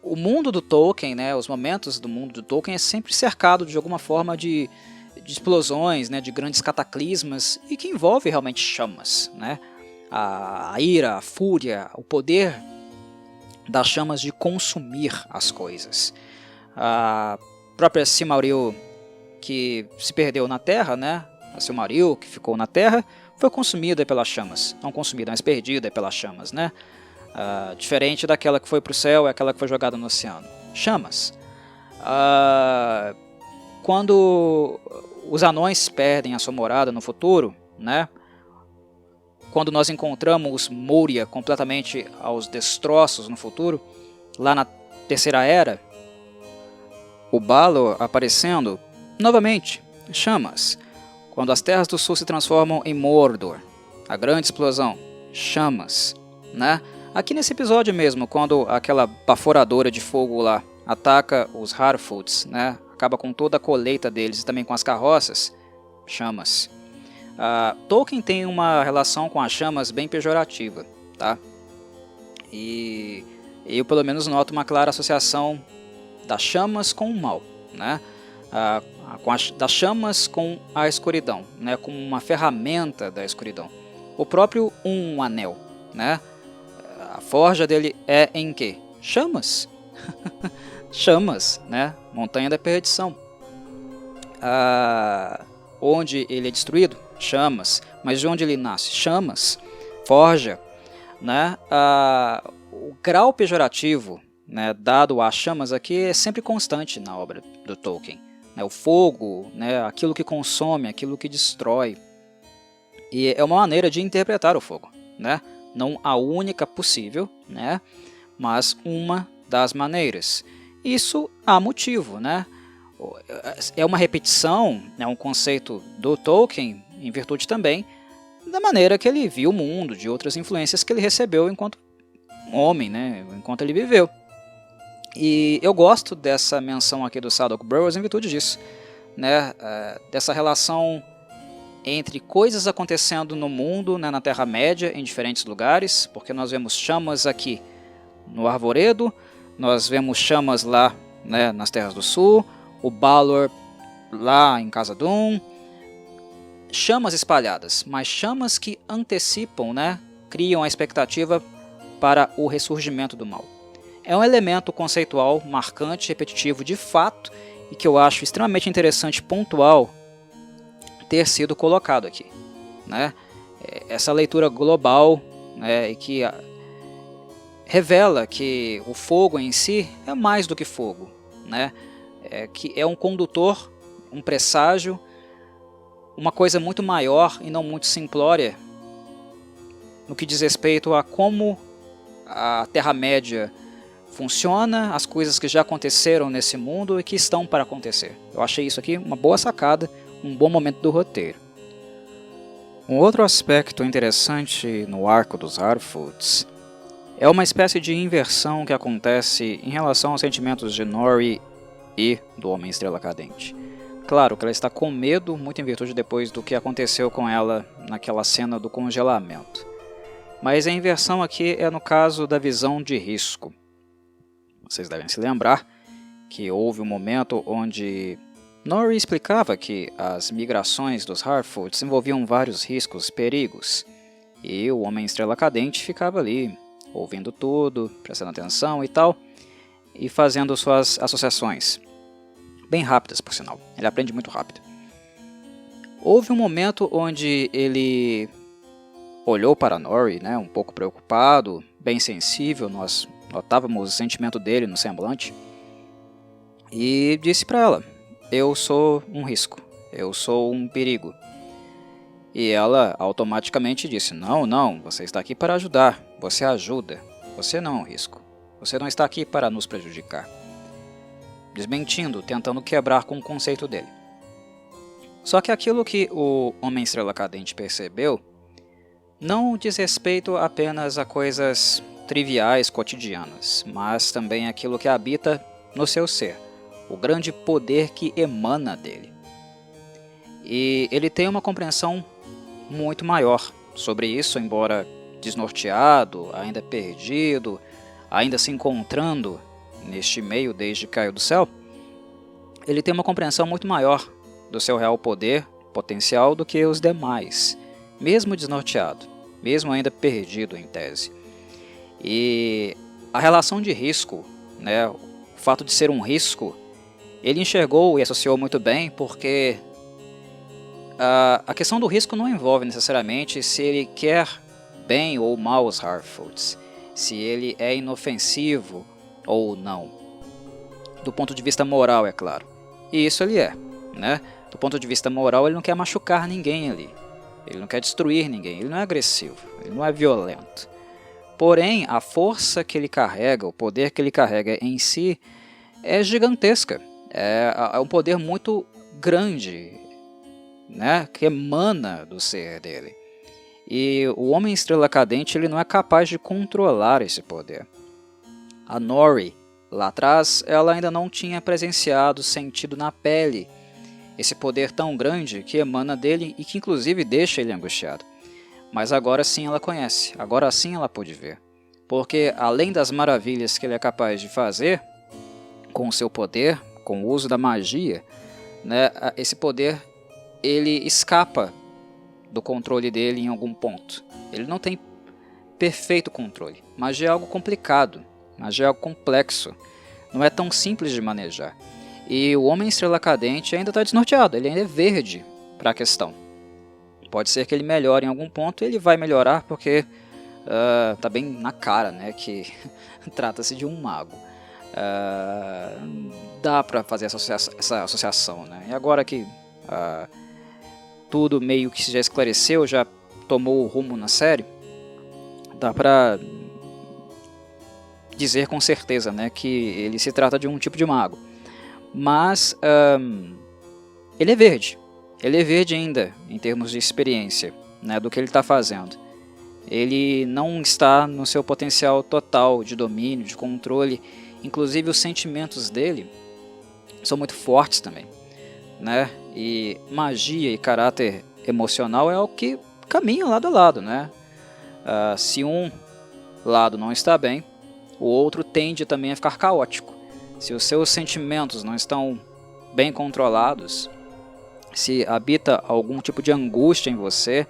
O mundo do Tolkien, né, os momentos do mundo do Tolkien é sempre cercado de alguma forma de explosões, né, de grandes cataclismas, e que envolve realmente chamas, né? A ira, a fúria, o poder das chamas de consumir as coisas. A própria Silmaril, que se perdeu na Terra, né? A Silmaril, que ficou na Terra, foi consumida pelas chamas. Não consumida, mas perdida pelas chamas, né? diferente daquela que foi para o céu e aquela que foi jogada no oceano. Chamas. Quando os anões perdem a sua morada no futuro, né? Quando nós encontramos Moria completamente aos destroços no futuro, lá na Terceira Era, o Balor aparecendo, novamente, chamas. Quando as Terras do Sul se transformam em Mordor, a grande explosão, chamas, né? Aqui nesse episódio mesmo, quando aquela baforadora de fogo lá ataca os Harfoots, né? Acaba com toda a colheita deles e também com as carroças, chamas. Tolkien tem uma relação com as chamas bem pejorativa, tá? E eu pelo menos noto uma clara associação das chamas com o mal, né? Das chamas com a escuridão, né? Com uma ferramenta da escuridão. O próprio Anel, né? A forja dele é em quê? Chamas. Chamas, né? Montanha da Perdição. Onde ele é destruído? Chamas. Mas de onde ele nasce? Chamas. Forja, né? O grau pejorativo, né, dado às chamas aqui é sempre constante na obra do Tolkien, né? O fogo, né, aquilo que consome, aquilo que destrói. E é uma maneira de interpretar o fogo, né? Não a única possível, né? Mas uma das maneiras. Isso há motivo, né? É uma repetição, é um conceito do Tolkien, em virtude também da maneira que ele viu o mundo, de outras influências que ele recebeu enquanto homem, né? Enquanto ele viveu. E eu gosto dessa menção aqui do Sadok Burrows em virtude disso, né? Dessa relação entre coisas acontecendo no mundo, né, na Terra-média, em diferentes lugares, porque nós vemos chamas aqui no Arvoredo, nós vemos chamas lá, né, nas Terras do Sul, o Balor lá em Khazad-dûm, chamas espalhadas, mas chamas que antecipam, né, criam a expectativa para o ressurgimento do mal. É um elemento conceitual marcante, repetitivo de fato, e que eu acho extremamente interessante e pontual ter sido colocado aqui, né? Essa leitura global, né, e que revela que o fogo em si é mais do que fogo, né? Que é um condutor, um presságio, uma coisa muito maior e não muito simplória no que diz respeito a como a Terra-média funciona, as coisas que já aconteceram nesse mundo e que estão para acontecer. Eu achei isso aqui uma boa sacada, um bom momento do roteiro. Um outro aspecto interessante no arco dos Harfoots é uma espécie de inversão que acontece em relação aos sentimentos de Nori e do Homem-Estrela Cadente. Claro que ela está com medo, muito em virtude depois do que aconteceu com ela naquela cena do congelamento. Mas a inversão aqui é no caso da visão de risco. Vocês devem se lembrar que houve um momento onde Nori explicava que as migrações dos Harfoots envolviam vários riscos, perigos, e o Homem-Estrela Cadente ficava ali, ouvindo tudo, prestando atenção e tal, e fazendo suas associações. Bem rápidas, por sinal. Ele aprende muito rápido. Houve um momento onde ele olhou para Nori, né, um pouco preocupado, bem sensível, nós notávamos o sentimento dele no semblante, e disse para ela: eu sou um risco, eu sou um perigo. E ela automaticamente disse: não, não, você está aqui para ajudar, você ajuda, você não é um risco, você não está aqui para nos prejudicar. Desmentindo, tentando quebrar com o conceito dele. Só que aquilo que o Homem-Estrela Cadente percebeu não diz respeito apenas a coisas triviais, cotidianas, mas também aquilo que habita no seu ser, o grande poder que emana dele. E ele tem uma compreensão muito maior sobre isso, embora desnorteado, ainda perdido, ainda se encontrando neste meio desde que caiu do céu. Ele tem uma compreensão muito maior do seu real poder, potencial, do que os demais, mesmo desnorteado, mesmo ainda perdido em tese. E a relação de risco, né, o fato de ser um risco, ele enxergou e associou muito bem, porque a questão do risco não envolve necessariamente se ele quer bem ou mal os Harfoots. se ele é inofensivo ou não. Do ponto de vista moral, é claro. E isso ele é, né? Do ponto de vista moral, ele não quer machucar ninguém ali. Ele não quer destruir ninguém, ele não é agressivo, ele não é violento. Porém, a força que ele carrega, o poder que ele carrega em si, é gigantesca. É um poder muito grande, né? Que emana do ser dele. E o Homem Estrela Cadente ele não é capaz de controlar esse poder. A Nori, lá atrás, ela ainda não tinha presenciado, sentido na pele, esse poder tão grande que emana dele e que inclusive deixa ele angustiado. Mas agora sim ela conhece, agora sim ela pôde ver. Porque além das maravilhas que ele é capaz de fazer, com o seu poder, com o uso da magia, né, esse poder ele escapa do controle dele em algum ponto. Ele não tem perfeito controle. Magia é algo complicado, magia é algo complexo, não é tão simples de manejar. E o Homem Estrela Cadente ainda está desnorteado, ele ainda é verde para a questão. Pode ser que ele melhore em algum ponto, ele vai melhorar porque tá bem na cara, né, que trata-se de um mago. Dá para fazer essa associação, né? E agora que tudo meio que já esclareceu, já tomou o rumo na série, dá para dizer com certeza, né, que ele se trata de um tipo de mago. Mas ele é verde. Ele é verde ainda, em termos de experiência, né, do que ele está fazendo. Ele não está no seu potencial total de domínio, de controle. Inclusive os sentimentos dele são muito fortes também, né? E magia e caráter emocional é algo que caminha lado a lado, né? Se um lado não está bem, o outro tende também a ficar caótico. Se os seus sentimentos não estão bem controlados, se habita algum tipo de angústia em você,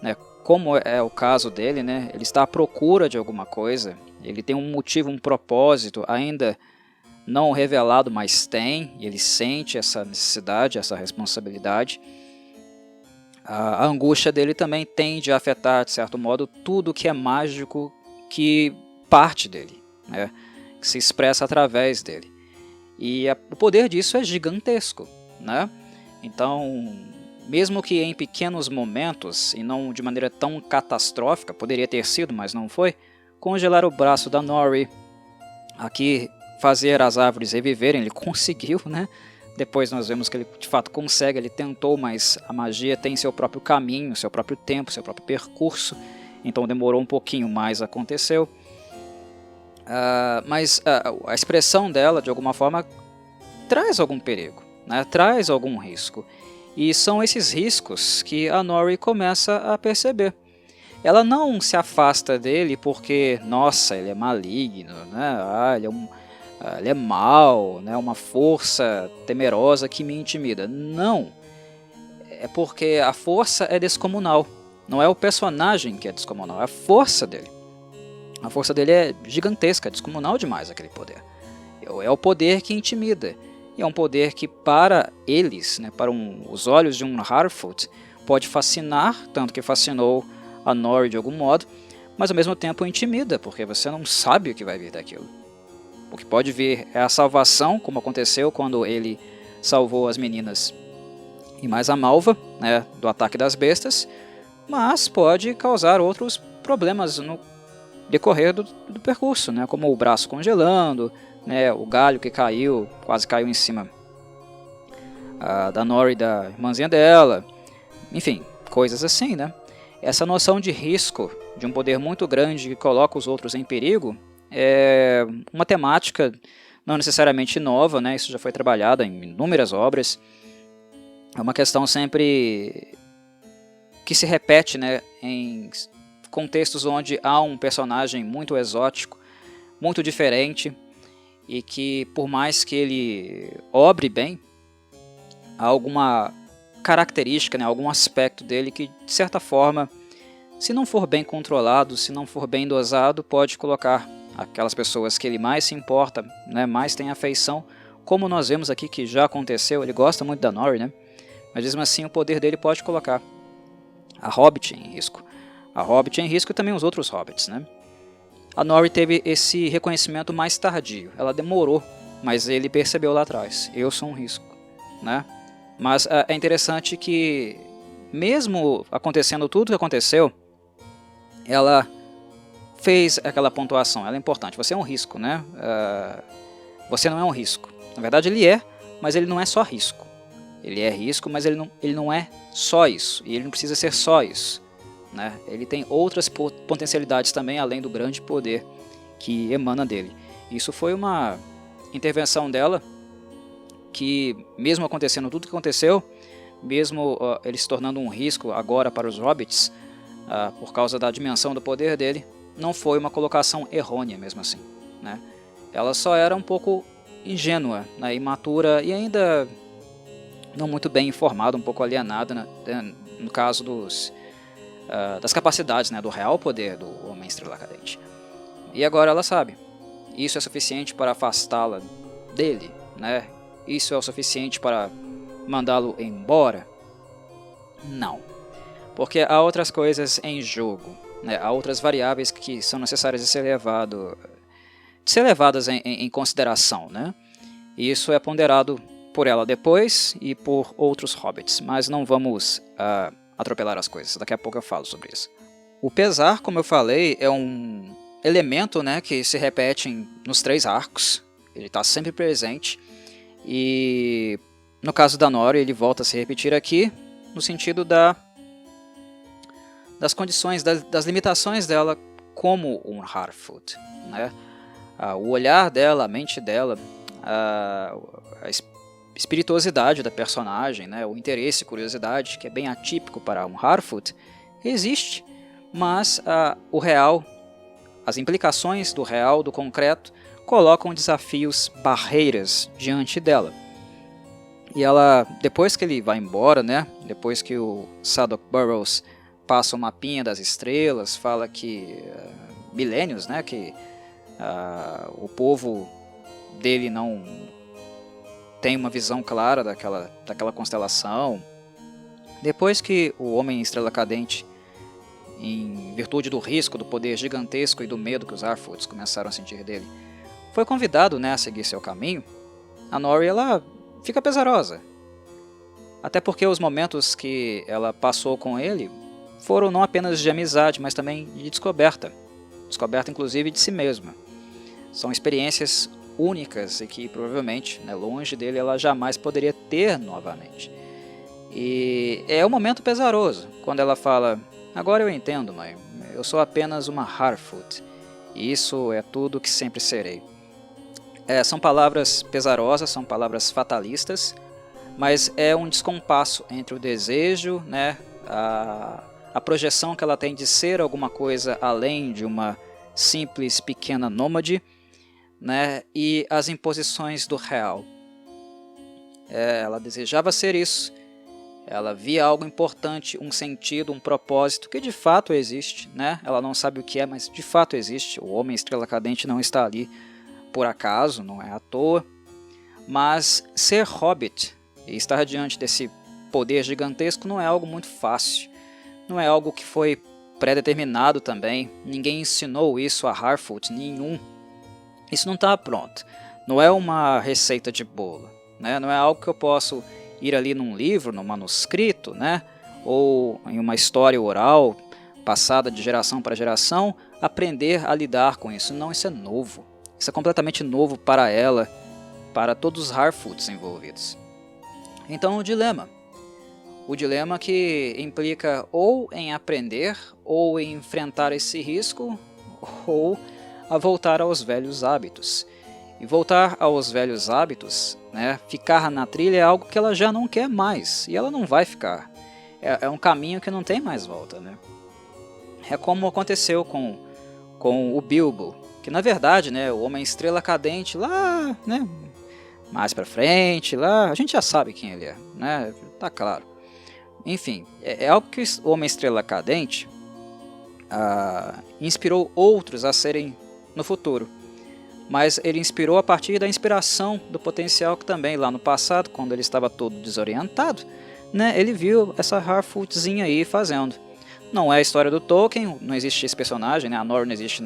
né? Como é o caso dele, né? Ele está à procura de alguma coisa, ele tem um motivo, um propósito, ainda não revelado, mas tem, e ele sente essa necessidade, essa responsabilidade. A angústia dele também tende a afetar, de certo modo, tudo que é mágico, que parte dele, né? Que se expressa através dele. E o poder disso é gigantesco, né? Então, mesmo que em pequenos momentos, e não de maneira tão catastrófica, poderia ter sido, mas não foi, congelar o braço da Nori, aqui fazer as árvores reviverem, ele conseguiu, né? Depois nós vemos que ele de fato consegue, ele tentou, mas a magia tem seu próprio caminho, seu próprio tempo, seu próprio percurso, então demorou um pouquinho mais, aconteceu. Mas a expressão dela, de alguma forma, traz algum perigo, né? Traz algum risco. E são esses riscos que a Nori começa a perceber. Ela não se afasta dele porque, nossa, ele é maligno, né? Ele é mau, né? Uma força temerosa que me intimida. Não, é porque a força é descomunal. Não é o personagem que é descomunal, é a força dele. A força dele é gigantesca, é descomunal demais aquele poder. É o poder que intimida. E é um poder que para eles, né, para os olhos de um Harfoot, pode fascinar, tanto que fascinou a Nori de algum modo, mas ao mesmo tempo intimida, porque você não sabe o que vai vir daquilo. O que pode vir é a salvação, como aconteceu quando ele salvou as meninas e mais a Malva, né, do ataque das bestas, mas pode causar outros problemas no decorrer do percurso, né, como o braço congelando, né, o galho que caiu, quase caiu em cima da Nori, da irmãzinha dela, enfim, coisas assim, né? Essa noção de risco, de um poder muito grande que coloca os outros em perigo, é uma temática não necessariamente nova, né? Isso já foi trabalhado em inúmeras obras. É uma questão sempre que se repete, né, em contextos onde há um personagem muito exótico, muito diferente, e que por mais que ele obre bem, há alguma característica, né, algum aspecto dele que, de certa forma, se não for bem controlado, se não for bem dosado, pode colocar aquelas pessoas que ele mais se importa, né, mais tem afeição, como nós vemos aqui que já aconteceu, ele gosta muito da Nori, né, mas mesmo assim o poder dele pode colocar a Hobbit em risco. A Hobbit em risco e também os outros Hobbits, né. A Nori teve esse reconhecimento mais tardio. Ela demorou, mas ele percebeu lá atrás. Eu sou um risco, né? Mas é interessante que, mesmo acontecendo tudo o que aconteceu, ela fez aquela pontuação. Ela é importante. Você é um risco, né? Você não é um risco. Na verdade, ele é, mas ele não é só risco. Ele é risco, mas ele não é só isso. E ele não precisa ser só isso, né? Ele tem outras potencialidades também, além do grande poder que emana dele. Isso foi uma intervenção dela que, mesmo acontecendo tudo o que aconteceu, mesmo ele se tornando um risco agora para os hobbits, por causa da dimensão do poder dele, não foi uma colocação errônea mesmo assim, né? Ela só era um pouco ingênua, né, imatura e ainda não muito bem informada, um pouco alienada, né, no caso das capacidades, né, do real poder do Homem Estrela Cadente. E agora ela sabe. Isso é suficiente para afastá-la dele, né? Isso é o suficiente para mandá-lo embora? Não. Porque há outras coisas em jogo, né? Há outras variáveis que são necessárias de ser levadas em consideração, né? E isso é ponderado por ela depois e por outros hobbits, mas não vamos atropelar as coisas. Daqui a pouco eu falo sobre isso. O pesar, como eu falei, é um elemento, né, que se repete nos 3 arcos. Ele está sempre presente. E no caso da Nori, ele volta a se repetir aqui, no sentido das condições, das limitações dela como um Harfoot, né? O olhar dela, a mente dela, a espirituosidade da personagem, né? O interesse e curiosidade, que é bem atípico para um Harfoot, existe, mas o real, as implicações do real, do concreto, colocam desafios, barreiras diante dela. E ela, depois que ele vai embora, né? Depois que o Sadok Burrows passa o mapinha das estrelas, fala que milênios, né? Que o povo dele não tem uma visão clara daquela constelação. Depois que o Homem Estrela Cadente, em virtude do risco, do poder gigantesco e do medo que os Harfoots começaram a sentir dele, foi convidado, né, a seguir seu caminho, a Nori ela fica pesarosa. Até porque os momentos que ela passou com ele foram não apenas de amizade, mas também de descoberta. Descoberta, inclusive, de si mesma. São experiências únicas e que, provavelmente, né, longe dele, ela jamais poderia ter novamente. E é um momento pesaroso, quando ela fala: agora eu entendo, mãe, eu sou apenas uma Harfoot, e isso é tudo que sempre serei. São palavras pesarosas, são palavras fatalistas, mas é um descompasso entre o desejo, né, a projeção que ela tem de ser alguma coisa além de uma simples pequena nômade, né, e as imposições do real. Ela desejava ser isso, ela via algo importante, um sentido, um propósito que de fato existe, né? Ela não sabe o que é, mas de fato existe. O Homem Estrela Cadente não está ali por acaso, não é à toa. Mas ser hobbit e estar diante desse poder gigantesco não é algo muito fácil. Não é algo que foi pré-determinado também. Ninguém ensinou isso a Harfoot, nenhum. Isso não está pronto. Não é uma receita de bolo, né? Não é algo que eu posso ir ali num livro, num manuscrito, né? Ou em uma história oral, passada de geração para geração, aprender a lidar com isso. Não, isso é novo. Isso é completamente novo para ela, para todos os Harfoots envolvidos. Então o dilema que implica ou em aprender, ou em enfrentar esse risco, ou a voltar aos velhos hábitos. E voltar aos velhos hábitos, né, ficar na trilha é algo que ela já não quer mais, e ela não vai ficar. É um caminho que não tem mais volta, né? É como aconteceu com o Bilbo, que na verdade, né, o Homem Estrela Cadente lá, né, mais pra frente, lá, a gente já sabe quem ele é, né, tá claro. Enfim, é algo que o Homem Estrela Cadente inspirou outros a serem no futuro. Mas ele inspirou a partir da inspiração do potencial que também lá no passado, quando ele estava todo desorientado, né, ele viu essa Harfootzinha aí fazendo. Não é a história do Tolkien, não existe esse personagem, né, a Nori não existe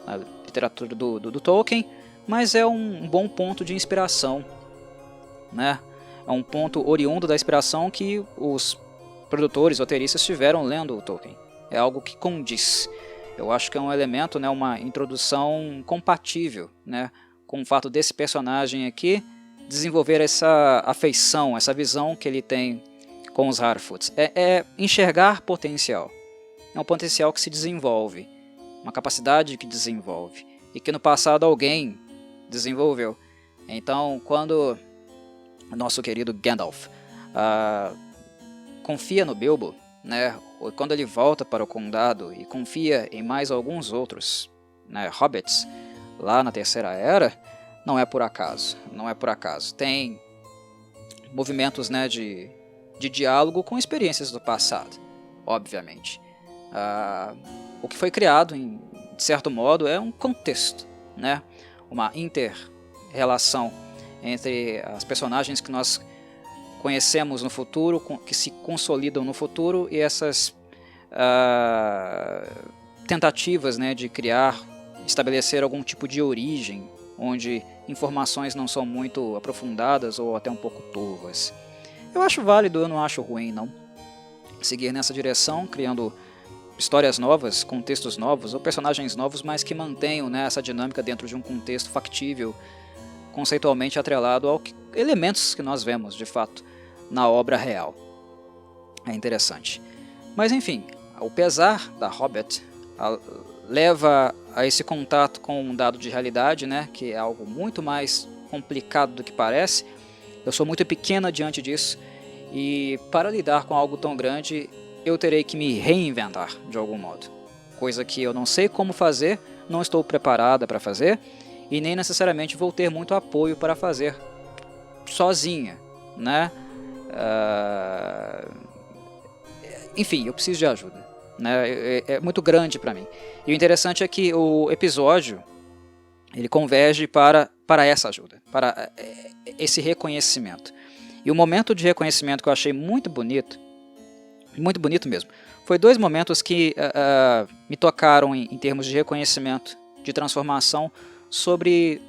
na literatura do Tolkien, mas é um bom ponto de inspiração, né? É um ponto oriundo da inspiração que os produtores, roteiristas tiveram lendo o Tolkien. É algo que condiz. Eu acho que é um elemento, né, uma introdução compatível, né, com o fato desse personagem aqui desenvolver essa afeição, essa visão que ele tem com os Harfoots. É enxergar potencial. É um potencial que se desenvolve, uma capacidade que desenvolve, e que no passado alguém desenvolveu. Então, quando o nosso querido Gandalf confia no Bilbo, né, quando ele volta para o condado e confia em mais alguns outros, né, hobbits lá na Terceira Era, não é por acaso. Não é por acaso. Tem movimentos, né, de diálogo com experiências do passado, obviamente. O que foi criado, de certo modo, é um contexto, né, uma inter-relação entre as personagens que nós conhecemos no futuro, que se consolidam no futuro, e essas tentativas, né, de estabelecer algum tipo de origem, onde informações não são muito aprofundadas ou até um pouco turvas. Eu acho válido, eu não acho ruim, não. Seguir nessa direção, criando histórias novas, contextos novos ou personagens novos, mas que mantenham, né, essa dinâmica dentro de um contexto factível, conceitualmente atrelado a elementos que nós vemos, de fato, na obra real. É interessante. Mas, enfim, o pesar da Hobbit leva a esse contato com um dado de realidade, né, que é algo muito mais complicado do que parece. Eu sou muito pequena diante disso, e para lidar com algo tão grande, eu terei que me reinventar de algum modo. Coisa que eu não sei como fazer, não estou preparada para fazer, e nem necessariamente vou ter muito apoio para fazer sozinha, né? Enfim, eu preciso de ajuda, né? É muito grande para mim. E o interessante é que o episódio ele converge para essa ajuda, para esse reconhecimento. E o momento de reconhecimento que eu achei muito bonito mesmo, foi dois momentos que me tocaram em termos de reconhecimento, de transformação, sobre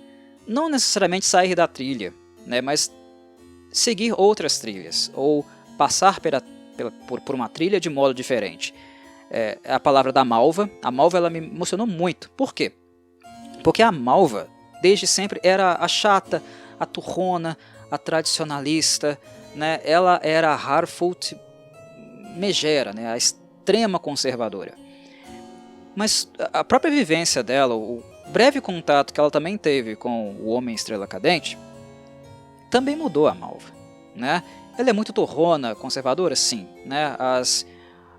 não necessariamente sair da trilha, né, mas seguir outras trilhas, ou passar por uma trilha de modo diferente. A palavra da Malva. A Malva, ela me emocionou muito. Por quê? Porque a Malva, desde sempre, era a chata, a turrona, a tradicionalista, né? Ela era a Harfoot megera, né? A extrema conservadora. Mas a própria vivência dela, o breve contato que ela também teve com o Homem Estrela Cadente, também mudou a Malva, né? Ela é muito torrona, conservadora, sim, né? As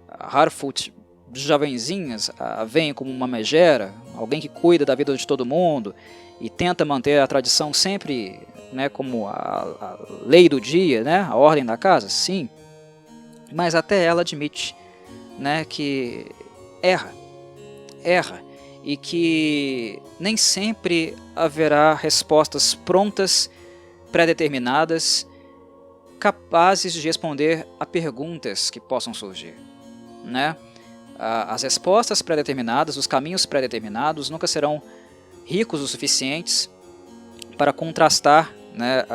Harfoot jovenzinhas veem como uma megera, alguém que cuida da vida de todo mundo e tenta manter a tradição sempre, né, como a lei do dia, né, a ordem da casa, sim. Mas até ela admite, né, que erra, e que nem sempre haverá respostas prontas, pré-determinadas, capazes de responder a perguntas que possam surgir, né? As respostas pré-determinadas, os caminhos pré-determinados nunca serão ricos o suficientes para contrastar, né,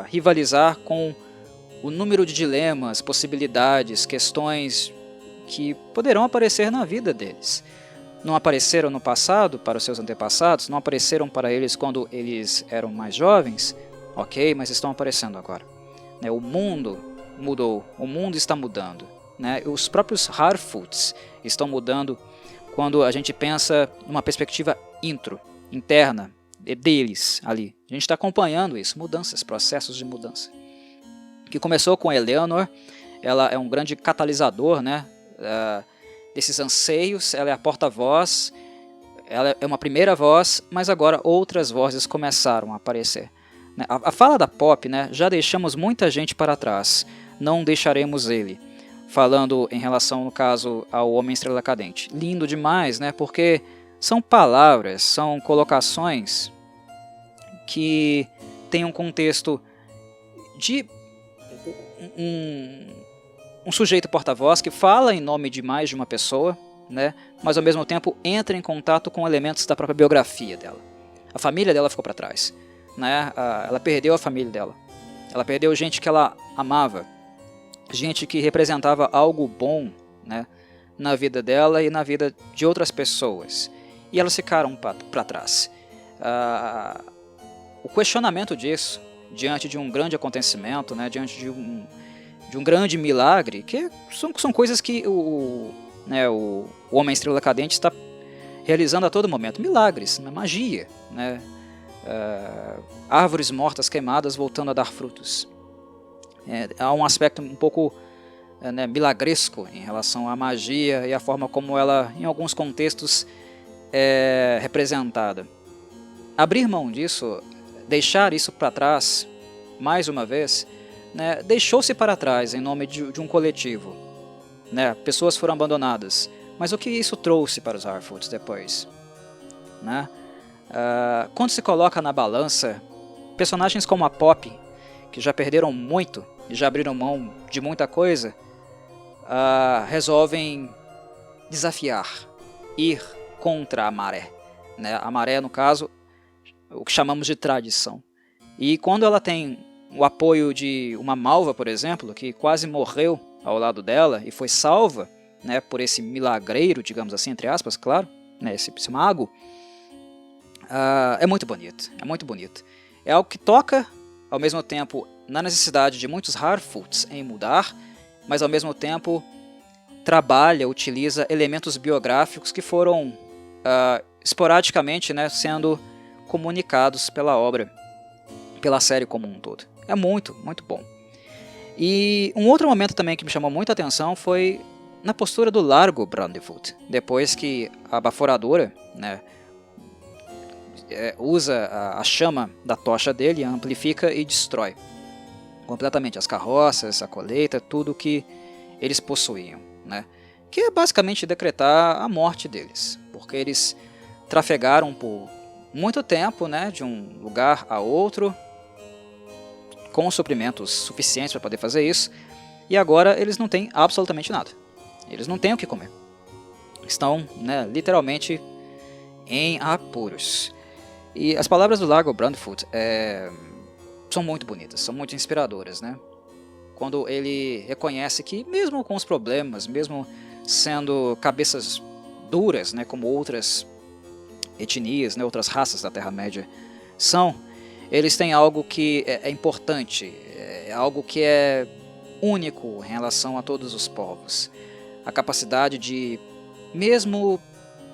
rivalizar com o número de dilemas, possibilidades, questões que poderão aparecer na vida deles. Não apareceram no passado para os seus antepassados, não apareceram para eles quando eles eram mais jovens, ok, mas estão aparecendo agora. O mundo mudou, o mundo está mudando, né? Os próprios Harfoots estão mudando quando a gente pensa numa perspectiva interna deles ali. A gente está acompanhando isso, mudanças, processos de mudança. Que começou com Eleanor, ela é um grande catalisador, né, desses anseios, ela é a porta-voz, ela é uma primeira voz, mas agora outras vozes começaram a aparecer. A fala da Pop, né, já deixamos muita gente para trás, não deixaremos ele. Falando em relação, no caso, ao Homem Estrela Cadente. Lindo demais, né, porque são palavras, são colocações que têm um contexto de um sujeito porta-voz que fala em nome de mais de uma pessoa, né, mas ao mesmo tempo entra em contato com elementos da própria biografia dela. A família dela ficou para trás, né, ela perdeu a família dela, ela perdeu gente que ela amava, gente que representava algo bom, né, na vida dela e na vida de outras pessoas, e elas ficaram para trás. O questionamento disso, diante de um grande acontecimento, né, diante de um grande milagre, que são coisas que o Homem Estrela Cadente está realizando a todo momento, milagres, magia, né, árvores mortas queimadas voltando a dar frutos. Há um aspecto um pouco milagresco em relação à magia e a forma como ela, em alguns contextos, é representada. Abrir mão disso, deixar isso para trás, mais uma vez, né, deixou-se para trás em nome de um coletivo. Né, pessoas foram abandonadas. Mas o que isso trouxe para os Harfoots depois? Né? Quando se coloca na balança, personagens como a Poppy, que já perderam muito e já abriram mão de muita coisa, resolvem desafiar, ir contra a maré. Né? A maré, no caso, o que chamamos de tradição. E quando ela tem o apoio de uma malva, por exemplo, que quase morreu ao lado dela e foi salva, né, por esse milagreiro, digamos assim, entre aspas, claro, né, esse mago, é muito bonito, é muito bonito. É algo que toca, ao mesmo tempo, na necessidade de muitos Harfoots em mudar, mas ao mesmo tempo trabalha, utiliza elementos biográficos que foram esporadicamente, né, sendo comunicados pela obra, pela série como um todo. É muito, muito bom. E um outro momento também que me chamou muita atenção foi na postura do Largo Brandyfoot, depois que a baforadora, né, usa a chama da tocha dele, amplifica e destrói completamente as carroças, a colheita, tudo que eles possuíam, né, que é basicamente decretar a morte deles, porque eles trafegaram por muito tempo, né, de um lugar a outro, com suprimentos suficientes para poder fazer isso, e agora eles não têm absolutamente nada. Eles não têm o que comer. Estão, né, literalmente em apuros. E as palavras do Largo Brandyfoot são muito bonitas, são muito inspiradoras, né? Quando ele reconhece que, mesmo com os problemas, mesmo sendo cabeças duras, né, como outras etnias, né, outras raças da Terra-média são, eles têm algo que é importante, algo que é único em relação a todos os povos. A capacidade de, mesmo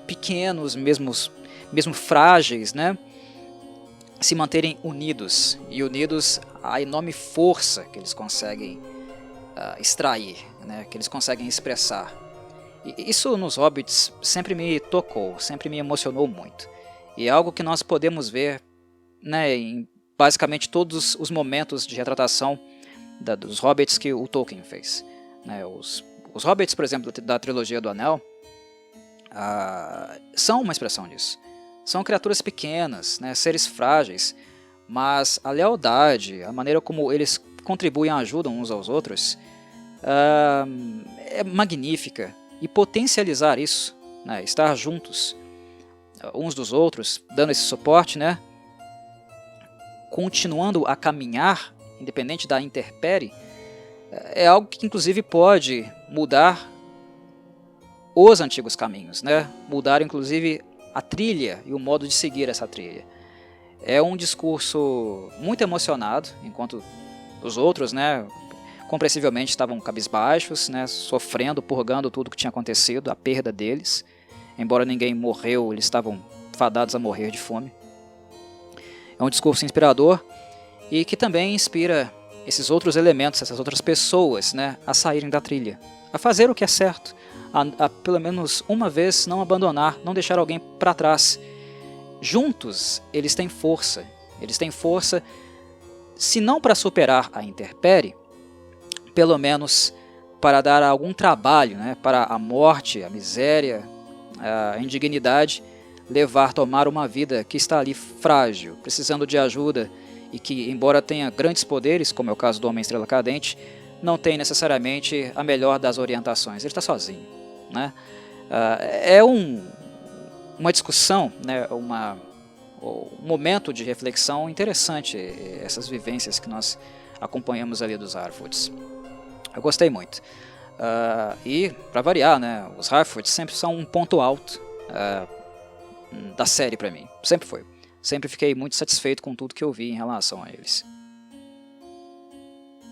pequenos, mesmo frágeis, né, se manterem unidos, e unidos à enorme força que eles conseguem extrair, né, que eles conseguem expressar. E isso nos Hobbits sempre me tocou, sempre me emocionou muito. E é algo que nós podemos ver, né, em basicamente todos os momentos de retratação dos Hobbits que o Tolkien fez. Né, os Hobbits, por exemplo, da trilogia do Anel, são uma expressão disso. São criaturas pequenas, né, seres frágeis, mas a lealdade, a maneira como eles contribuem e ajudam uns aos outros, é magnífica. E potencializar isso, né, estar juntos uns dos outros, dando esse suporte, né, continuando a caminhar, independente da intempérie, é algo que inclusive pode mudar os antigos caminhos, né, mudar inclusive a trilha e o modo de seguir essa trilha. É um discurso muito emocionado, enquanto os outros, né, compreensivelmente estavam cabisbaixos, né, sofrendo, purgando tudo que tinha acontecido, a perda deles. Embora ninguém morreu, eles estavam fadados a morrer de fome. É um discurso inspirador e que também inspira esses outros elementos, essas outras pessoas, né, a saírem da trilha, a fazer o que é certo, a pelo menos uma vez não abandonar, não deixar alguém para trás. Juntos eles têm força, se não para superar a intempérie, pelo menos para dar algum trabalho, né, para a morte, a miséria, a indignidade, tomar uma vida que está ali frágil, precisando de ajuda e que, embora tenha grandes poderes, como é o caso do Homem Estrela Cadente, não tem necessariamente a melhor das orientações, ele está sozinho, né? É uma discussão, né, um momento de reflexão interessante, essas vivências que nós acompanhamos ali dos Harfoots. Eu gostei muito. E, para variar, né, os Harfoots sempre são um ponto alto da série para mim. Sempre foi. Sempre fiquei muito satisfeito com tudo que eu vi em relação a eles.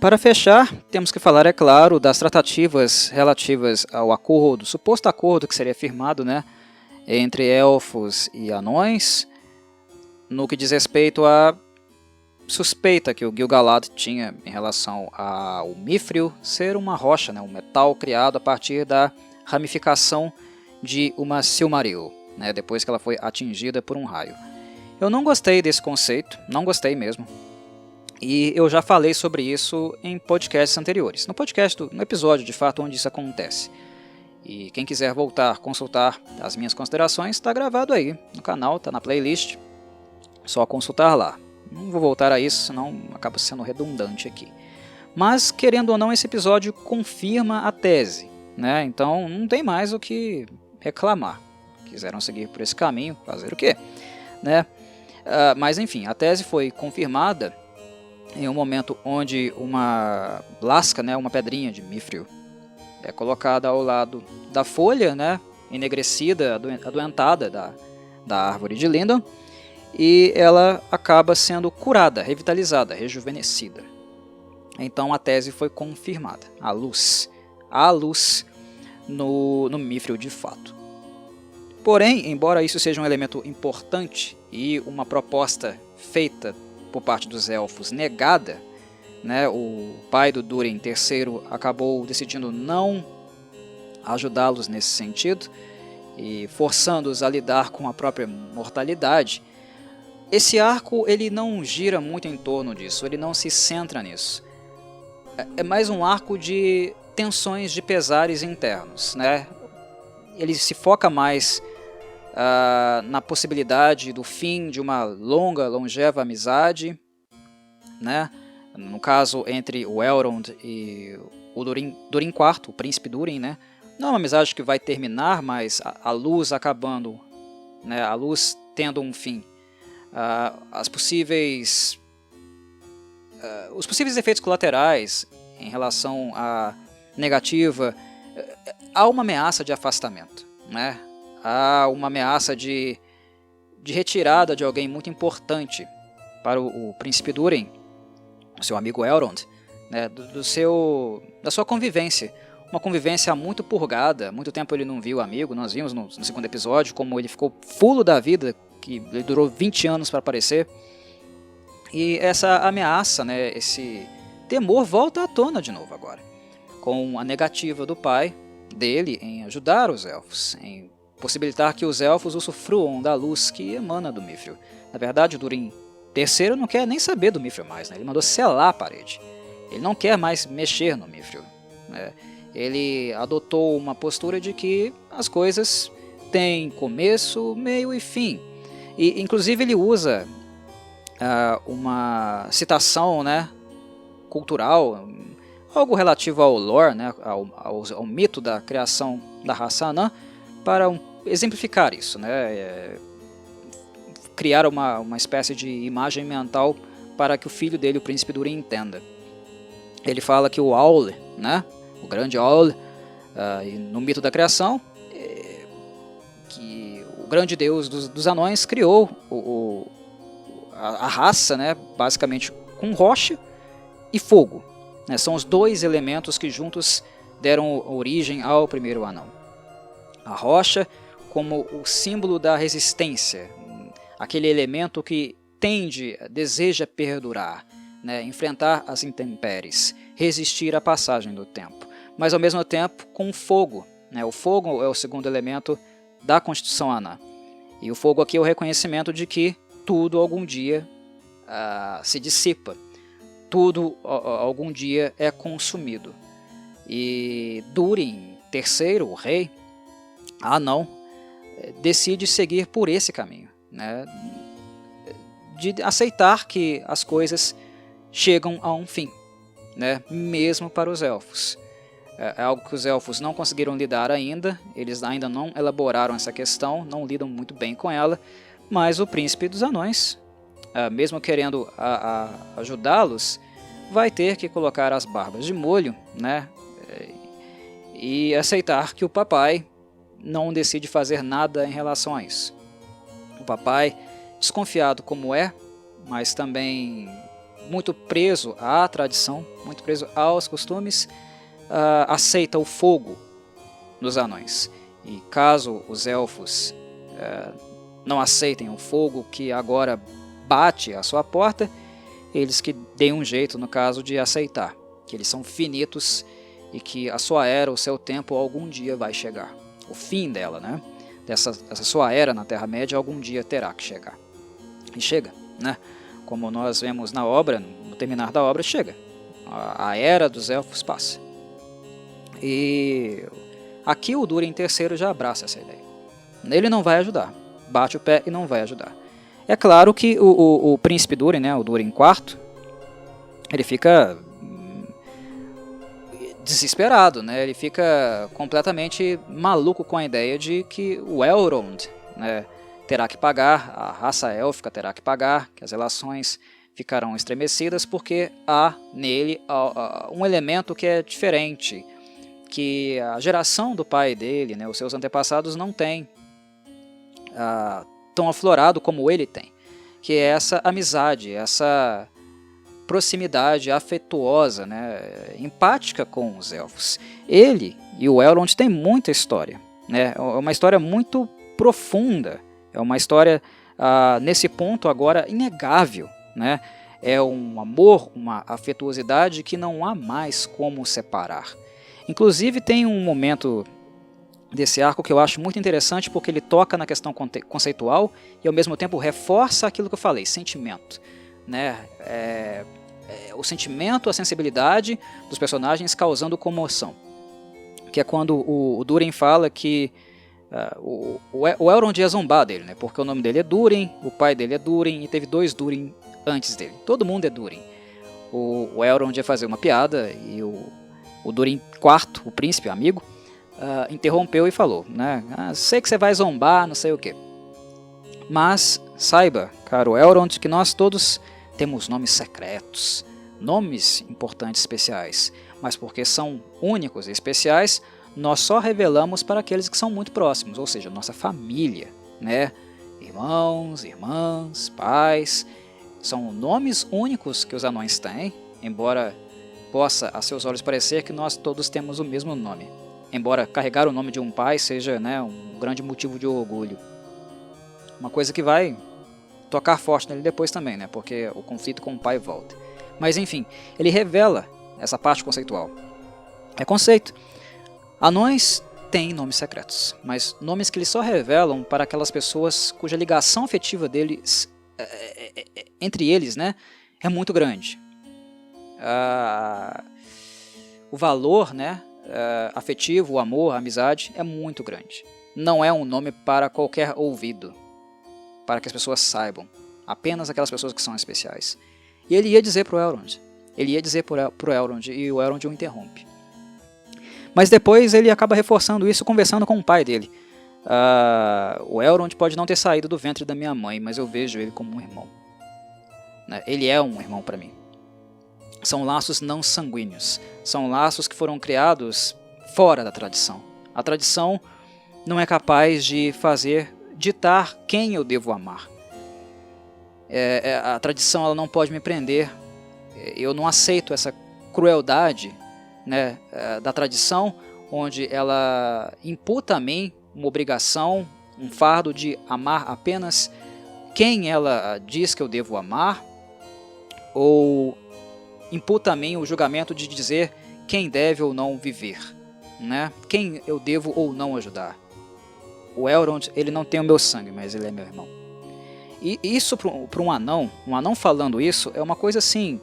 Para fechar, temos que falar, é claro, das tratativas relativas ao acordo, suposto acordo que seria firmado, né, entre elfos e anões, no que diz respeito à suspeita que o Gil-galad tinha em relação ao Mithril ser uma rocha, né, um metal criado a partir da ramificação de uma Silmaril, né, depois que ela foi atingida por um raio. Eu não gostei desse conceito, não gostei mesmo. E eu já falei sobre isso em podcasts anteriores. No episódio, de fato, onde isso acontece. E quem quiser voltar, consultar as minhas considerações, está gravado aí no canal, está na playlist. Só consultar lá. Não vou voltar a isso, senão acaba sendo redundante aqui. Mas, querendo ou não, esse episódio confirma a tese, né? Então não tem mais o que reclamar. Quiseram seguir por esse caminho, fazer o quê? Né? Mas enfim, a tese foi confirmada em um momento onde uma lasca, né, uma pedrinha de Mithril, é colocada ao lado da folha, né, enegrecida, adoentada da árvore de Lindon, e ela acaba sendo curada, revitalizada, rejuvenescida. Então a tese foi confirmada. Há luz no Mithril de fato. Porém, embora isso seja um elemento importante e uma proposta feita por parte dos elfos negada, né, o pai do Durin III acabou decidindo não ajudá-los nesse sentido e forçando-os a lidar com a própria mortalidade. Esse arco ele não gira muito em torno disso, ele não se centra nisso. É mais um arco de tensões de pesares internos, né? Ele se foca mais na possibilidade do fim de uma longeva amizade, né? No caso entre o Elrond e o Durin IV, o príncipe Durin, né? Não é uma amizade que vai terminar, mas a luz acabando, né? A luz tendo um fim. Os possíveis efeitos colaterais em relação à negativa, há uma ameaça de afastamento, né? Há uma ameaça de retirada de alguém muito importante para o príncipe Durin, o seu amigo Elrond, né, da sua convivência. Uma convivência muito purgada, muito tempo ele não viu o amigo, nós vimos no segundo episódio como ele ficou fulo da vida, que ele durou 20 anos para aparecer. E essa ameaça, né, esse temor volta à tona de novo agora, com a negativa do pai dele em ajudar os elfos, em possibilitar que os elfos usufruam da luz que emana do Mithril. Na verdade, o Durin III não quer nem saber do Mithril mais, né? Ele mandou selar a parede. Ele não quer mais mexer no Mithril, né? Ele adotou uma postura de que as coisas têm começo, meio e fim. E, inclusive, ele usa uma citação, né, cultural, algo relativo ao lore, né, ao mito da criação da raça anã, para exemplificar isso, né, criar uma espécie de imagem mental para que o filho dele, o príncipe Durin, entenda. Ele fala que o Aule, né, o grande Aule, no mito da criação, que o grande deus dos anões criou a raça, né, basicamente com rocha e fogo, né, são os dois elementos que juntos deram origem ao primeiro anão. A rocha como o símbolo da resistência, aquele elemento que deseja perdurar, né, enfrentar as intempéries, resistir à passagem do tempo, mas ao mesmo tempo com o fogo, né, o fogo é o segundo elemento da Constituição Anã, e o fogo aqui é o reconhecimento de que tudo algum dia se dissipa, tudo algum dia é consumido. E Durin III, o rei anão, decide seguir por esse caminho, né, de aceitar que as coisas chegam a um fim, né, mesmo para os elfos. É algo que os elfos não conseguiram lidar ainda, eles ainda não elaboraram essa questão, não lidam muito bem com ela, mas o príncipe dos anões, mesmo querendo ajudá-los, vai ter que colocar as barbas de molho, né, e aceitar que o papai não decide fazer nada em relação a isso. O papai, desconfiado como é, mas também muito preso à tradição, muito preso aos costumes, aceita o fogo dos anões. E caso os elfos não aceitem o fogo que agora bate à sua porta, eles que deem um jeito, no caso, de aceitar que eles são finitos e que a sua era, o seu tempo, algum dia vai chegar. O fim dela, né? Essa sua era na Terra-média, algum dia terá que chegar. E chega, né? Como nós vemos na obra, no terminar da obra, chega. A era dos elfos passa. E aqui o Durin III já abraça essa ideia. Ele não vai ajudar. Bate o pé e não vai ajudar. É claro que o príncipe Durin, né, o Durin IV, ele fica desesperado, né? Ele fica completamente maluco com a ideia de que o Elrond, né, terá que pagar, a raça élfica terá que pagar, que as relações ficarão estremecidas porque há nele um elemento que é diferente, que a geração do pai dele, né, os seus antepassados, não tem tão aflorado como ele tem, que é essa amizade, essa proximidade afetuosa, né, empática com os elfos. Ele e o Elrond têm muita história, né, é uma história muito profunda, é uma história nesse ponto agora inegável, né, é um amor, uma afetuosidade que não há mais como separar. Inclusive tem um momento desse arco que eu acho muito interessante porque ele toca na questão conceitual e ao mesmo tempo reforça aquilo que eu falei, sentimento, né? O sentimento, a sensibilidade dos personagens causando comoção, que é quando o Durin fala que o Elrond ia zombar dele, né? Porque o nome dele é Durin, o pai dele é Durin e teve 2 Durin antes dele, todo mundo é Durin. O Elrond ia fazer uma piada e o Durin IV, o príncipe, amigo, interrompeu e falou, né? Sei que você vai zombar, não sei o que. Mas saiba, caro Elrond, que nós todos temos nomes secretos, nomes importantes especiais, mas porque são únicos e especiais, nós só revelamos para aqueles que são muito próximos, ou seja, nossa família, né? Irmãos, irmãs, pais, são nomes únicos que os anões têm, embora possa a seus olhos parecer que nós todos temos o mesmo nome. Embora carregar o nome de um pai seja, né, um grande motivo de orgulho. Uma coisa que vai tocar forte nele depois também, né, porque o conflito com o pai volta. Mas enfim, ele revela essa parte conceitual. É conceito. Anões têm nomes secretos, mas nomes que eles só revelam para aquelas pessoas cuja ligação afetiva deles, entre eles, né, é muito grande. O valor, né, afetivo, o amor, a amizade é muito grande. Não é um nome para qualquer ouvido, para que as pessoas saibam, apenas aquelas pessoas que são especiais. E ele ia dizer para o Elrond, para o Elrond, e o Elrond o interrompe. Mas depois ele acaba reforçando isso conversando com o pai dele. O Elrond pode não ter saído do ventre da minha mãe, mas eu vejo ele como um irmão. Ele é um irmão para mim. São laços não sanguíneos, são laços que foram criados fora da tradição. A tradição não é capaz de ditar quem eu devo amar. A tradição ela não pode me prender, eu não aceito essa crueldade, né, da tradição, onde ela imputa a mim uma obrigação, um fardo de amar apenas quem ela diz que eu devo amar, ou imputa a mim o julgamento de dizer quem deve ou não viver, né? Quem eu devo ou não ajudar. O Elrond, ele não tem o meu sangue, mas ele é meu irmão. E isso para um anão falando isso é uma coisa assim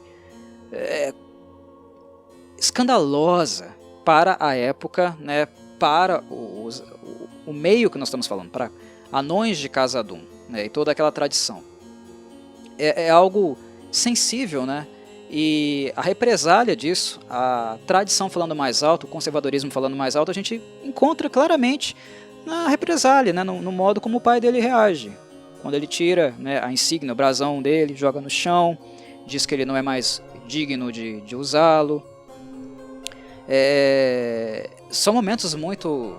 escandalosa para a época, né? Para o meio que nós estamos falando, para anões de Khazad-dûm, né? E toda aquela tradição. É algo sensível, né? E a represália disso, a tradição falando mais alto, o conservadorismo falando mais alto, a gente encontra claramente na represália, né, no modo como o pai dele reage. Quando ele tira, né, a insígnia, o brasão dele, joga no chão, diz que ele não é mais digno de usá-lo. São momentos muito,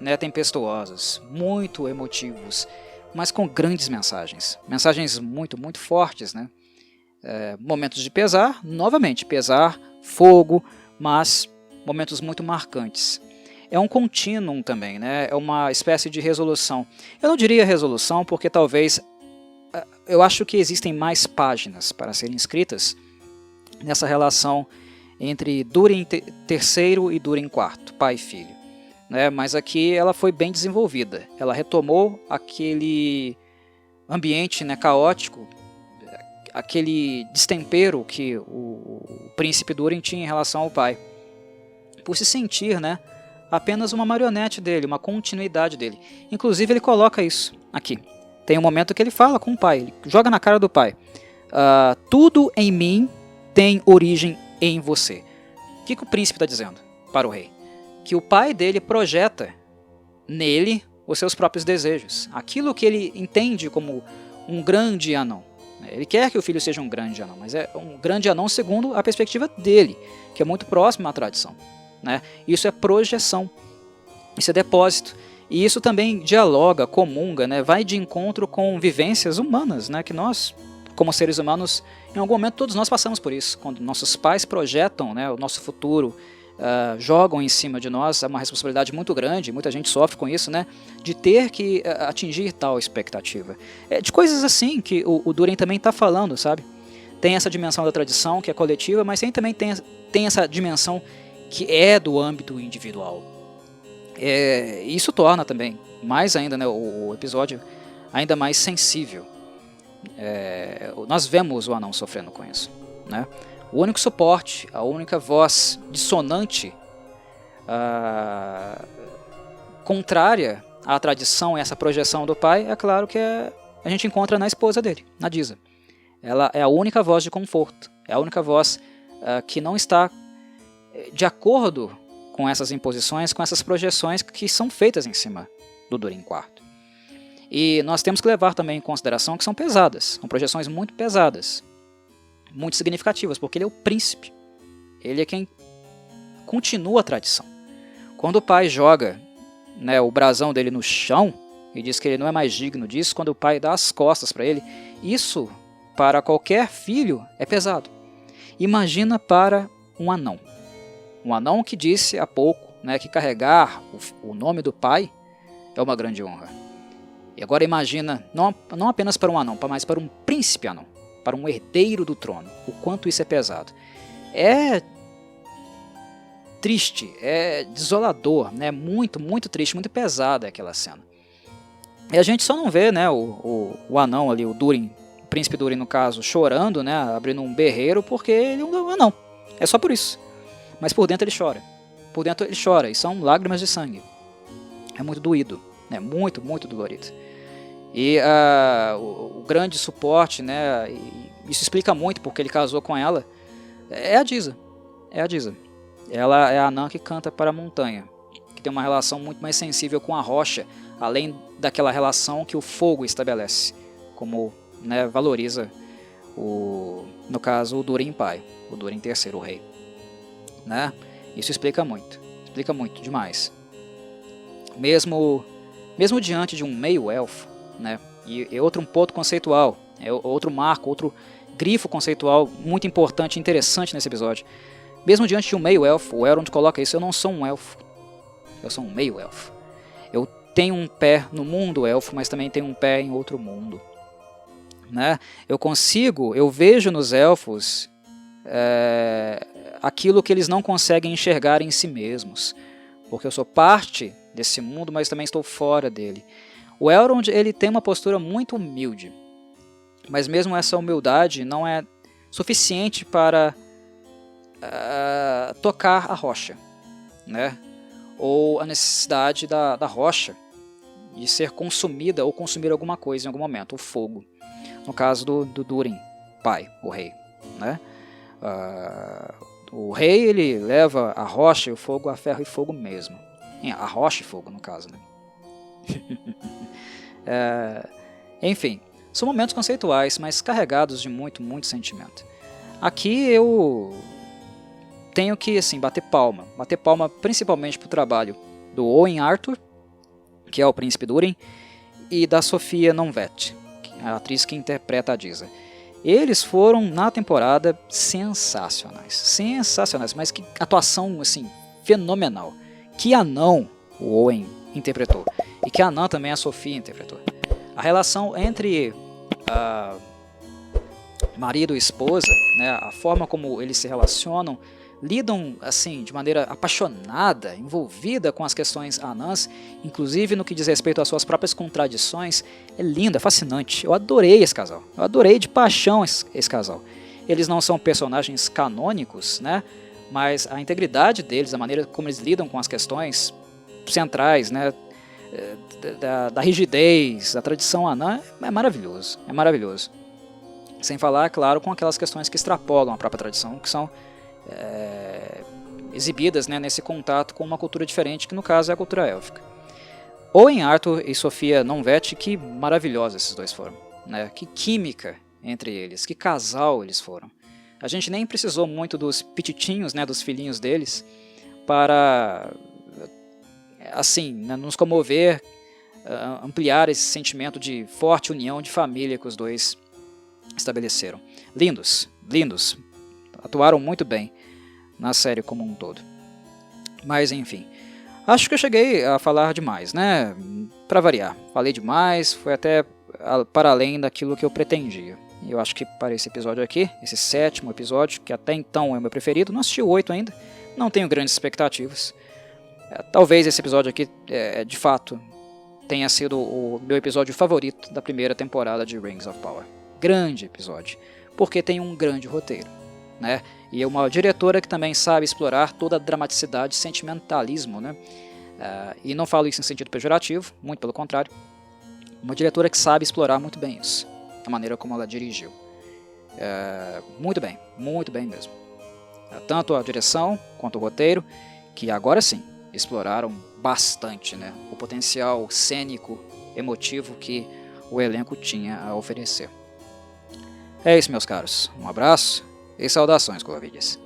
né, tempestuosos, muito emotivos, mas com grandes mensagens. Mensagens muito, muito fortes, né? Momentos de pesar, novamente, pesar, fogo, mas momentos muito marcantes. É um contínuo também, né? É uma espécie de resolução. Eu não diria resolução porque talvez, eu acho que existem mais páginas para serem escritas nessa relação entre Durin III e Durin IV, pai e filho. Né? Mas aqui ela foi bem desenvolvida. Ela retomou aquele ambiente, né, caótico, aquele destempero que o príncipe Durin tinha em relação ao pai, por se sentir, né, apenas uma marionete dele, uma continuidade dele. Inclusive ele coloca isso aqui. Tem um momento que ele fala com o pai, ele joga na cara do pai. Tudo em mim tem origem em você. O que o príncipe está dizendo para o rei? Que o pai dele projeta nele os seus próprios desejos. Aquilo que ele entende como um grande anão. Ele quer que o filho seja um grande anão, mas é um grande anão segundo a perspectiva dele, que é muito próxima à tradição. Né? Isso é projeção, isso é depósito. E isso também dialoga, comunga, né? Vai de encontro com vivências humanas, né? Que nós, como seres humanos, em algum momento todos nós passamos por isso. Quando nossos pais projetam, né, o nosso futuro, jogam em cima de nós, é uma responsabilidade muito grande, muita gente sofre com isso, né, de ter que atingir tal expectativa. De coisas assim que o Durin também está falando, sabe? Tem essa dimensão da tradição, que é coletiva, mas também tem essa dimensão que é do âmbito individual. Isso torna também, mais ainda, né, o episódio ainda mais sensível. Nós vemos o anão sofrendo com isso, né? O único suporte, a única voz dissonante, contrária à tradição e essa projeção do pai, é claro que a gente encontra na esposa dele, na Disa. Ela é a única voz de conforto, é a única voz que não está de acordo com essas imposições, com essas projeções que são feitas em cima do Durin IV. E nós temos que levar também em consideração que são pesadas, são projeções muito pesadas, muito significativas, porque ele é o príncipe, ele é quem continua a tradição. Quando o pai joga, né, o brasão dele no chão e diz que ele não é mais digno disso, quando o pai dá as costas para ele, isso para qualquer filho é pesado. Imagina para um anão que disse há pouco, né, que carregar o nome do pai é uma grande honra. E agora imagina, não apenas para um anão, mas para um príncipe anão, para um herdeiro do trono, o quanto isso é pesado. É triste, é desolador, né? Muito, muito triste, muito pesada aquela cena. E a gente só não vê, né, o anão ali, o Durin, o príncipe Durin no caso, chorando, né, abrindo um berreiro, porque ele é um anão. É só por isso. Mas por dentro ele chora. Por dentro ele chora, e são lágrimas de sangue. É muito doído, né? Muito, muito dolorido. E o grande suporte, né, isso explica muito porque ele casou com ela, é a Disa. Ela é a anã que canta para a montanha, que tem uma relação muito mais sensível com a rocha, além daquela relação que o fogo estabelece, como, né, valoriza, no caso, o Durin pai, o Durin III, o rei. Né? Isso explica muito demais. Mesmo diante de um meio-elfo, né? E outro ponto conceitual, outro marco, outro grifo conceitual muito importante e interessante nesse episódio. Mesmo diante de um meio-elfo, o Elrond coloca isso: eu não sou um elfo, eu sou um meio-elfo. Eu tenho um pé no mundo elfo, mas também tenho um pé em outro mundo. Né? Eu vejo nos elfos aquilo que eles não conseguem enxergar em si mesmos, porque eu sou parte desse mundo, mas também estou fora dele. O Elrond, ele tem uma postura muito humilde, mas mesmo essa humildade não é suficiente para tocar a rocha, né? Ou a necessidade da rocha de ser consumida ou consumir alguma coisa em algum momento, o fogo, no caso do Durin, pai, o rei, né? O rei ele leva a rocha e o fogo a ferro e fogo mesmo. A rocha e fogo, no caso, né? Enfim, são momentos conceituais, mas carregados de muito, muito sentimento. Aqui eu tenho que assim, bater palma principalmente para o trabalho do Owen Arthur, que é o príncipe Durin, e da Sofia Non-Vett, a atriz que interpreta a Disa. Eles foram, na temporada, sensacionais, mas que atuação assim, fenomenal. Que anão o Owen interpretou, e que anã também a Sofia interpretou. A relação entre marido e esposa, né, a forma como eles se relacionam, lidam assim de maneira apaixonada, envolvida com as questões anãs, inclusive no que diz respeito às suas próprias contradições. É lindo, é fascinante. Eu adorei esse casal. Eu adorei de paixão esse casal. Eles não são personagens canônicos, né? Mas a integridade deles, a maneira como eles lidam com as questões centrais, né? Da rigidez, da tradição anã, é maravilhoso. É maravilhoso. Sem falar, claro, com aquelas questões que extrapolam a própria tradição, que são exibidas, né, nesse contato com uma cultura diferente, que no caso é a cultura élfica. Owen Arthur e Sofia Non-Vett, que maravilhosos esses dois foram, né? Que química entre eles, que casal eles foram. A gente nem precisou muito dos pititinhos, né, dos filhinhos deles, para assim, né, nos comover, ampliar esse sentimento de forte união de família que os dois estabeleceram. Lindos, atuaram muito bem na série como um todo. Mas enfim, acho que eu cheguei a falar demais, né? Para variar, falei demais, foi até para além daquilo que eu pretendia. E eu acho que para esse episódio aqui, esse 7º episódio, que até então é o meu preferido, não assisti o 8 ainda, não tenho grandes expectativas. Talvez esse episódio aqui, de fato, tenha sido o meu episódio favorito da primeira temporada de Rings of Power. Grande episódio, porque tem um grande roteiro, né? E é uma diretora que também sabe explorar toda a dramaticidade e sentimentalismo, né? E não falo isso em sentido pejorativo, muito pelo contrário. Uma diretora que sabe explorar muito bem isso, a maneira como ela dirigiu. Muito bem mesmo. Tanto a direção quanto o roteiro, que agora sim exploraram bastante, né, o potencial cênico, emotivo que o elenco tinha a oferecer. É isso, meus caros. Um abraço e saudações, Colavides.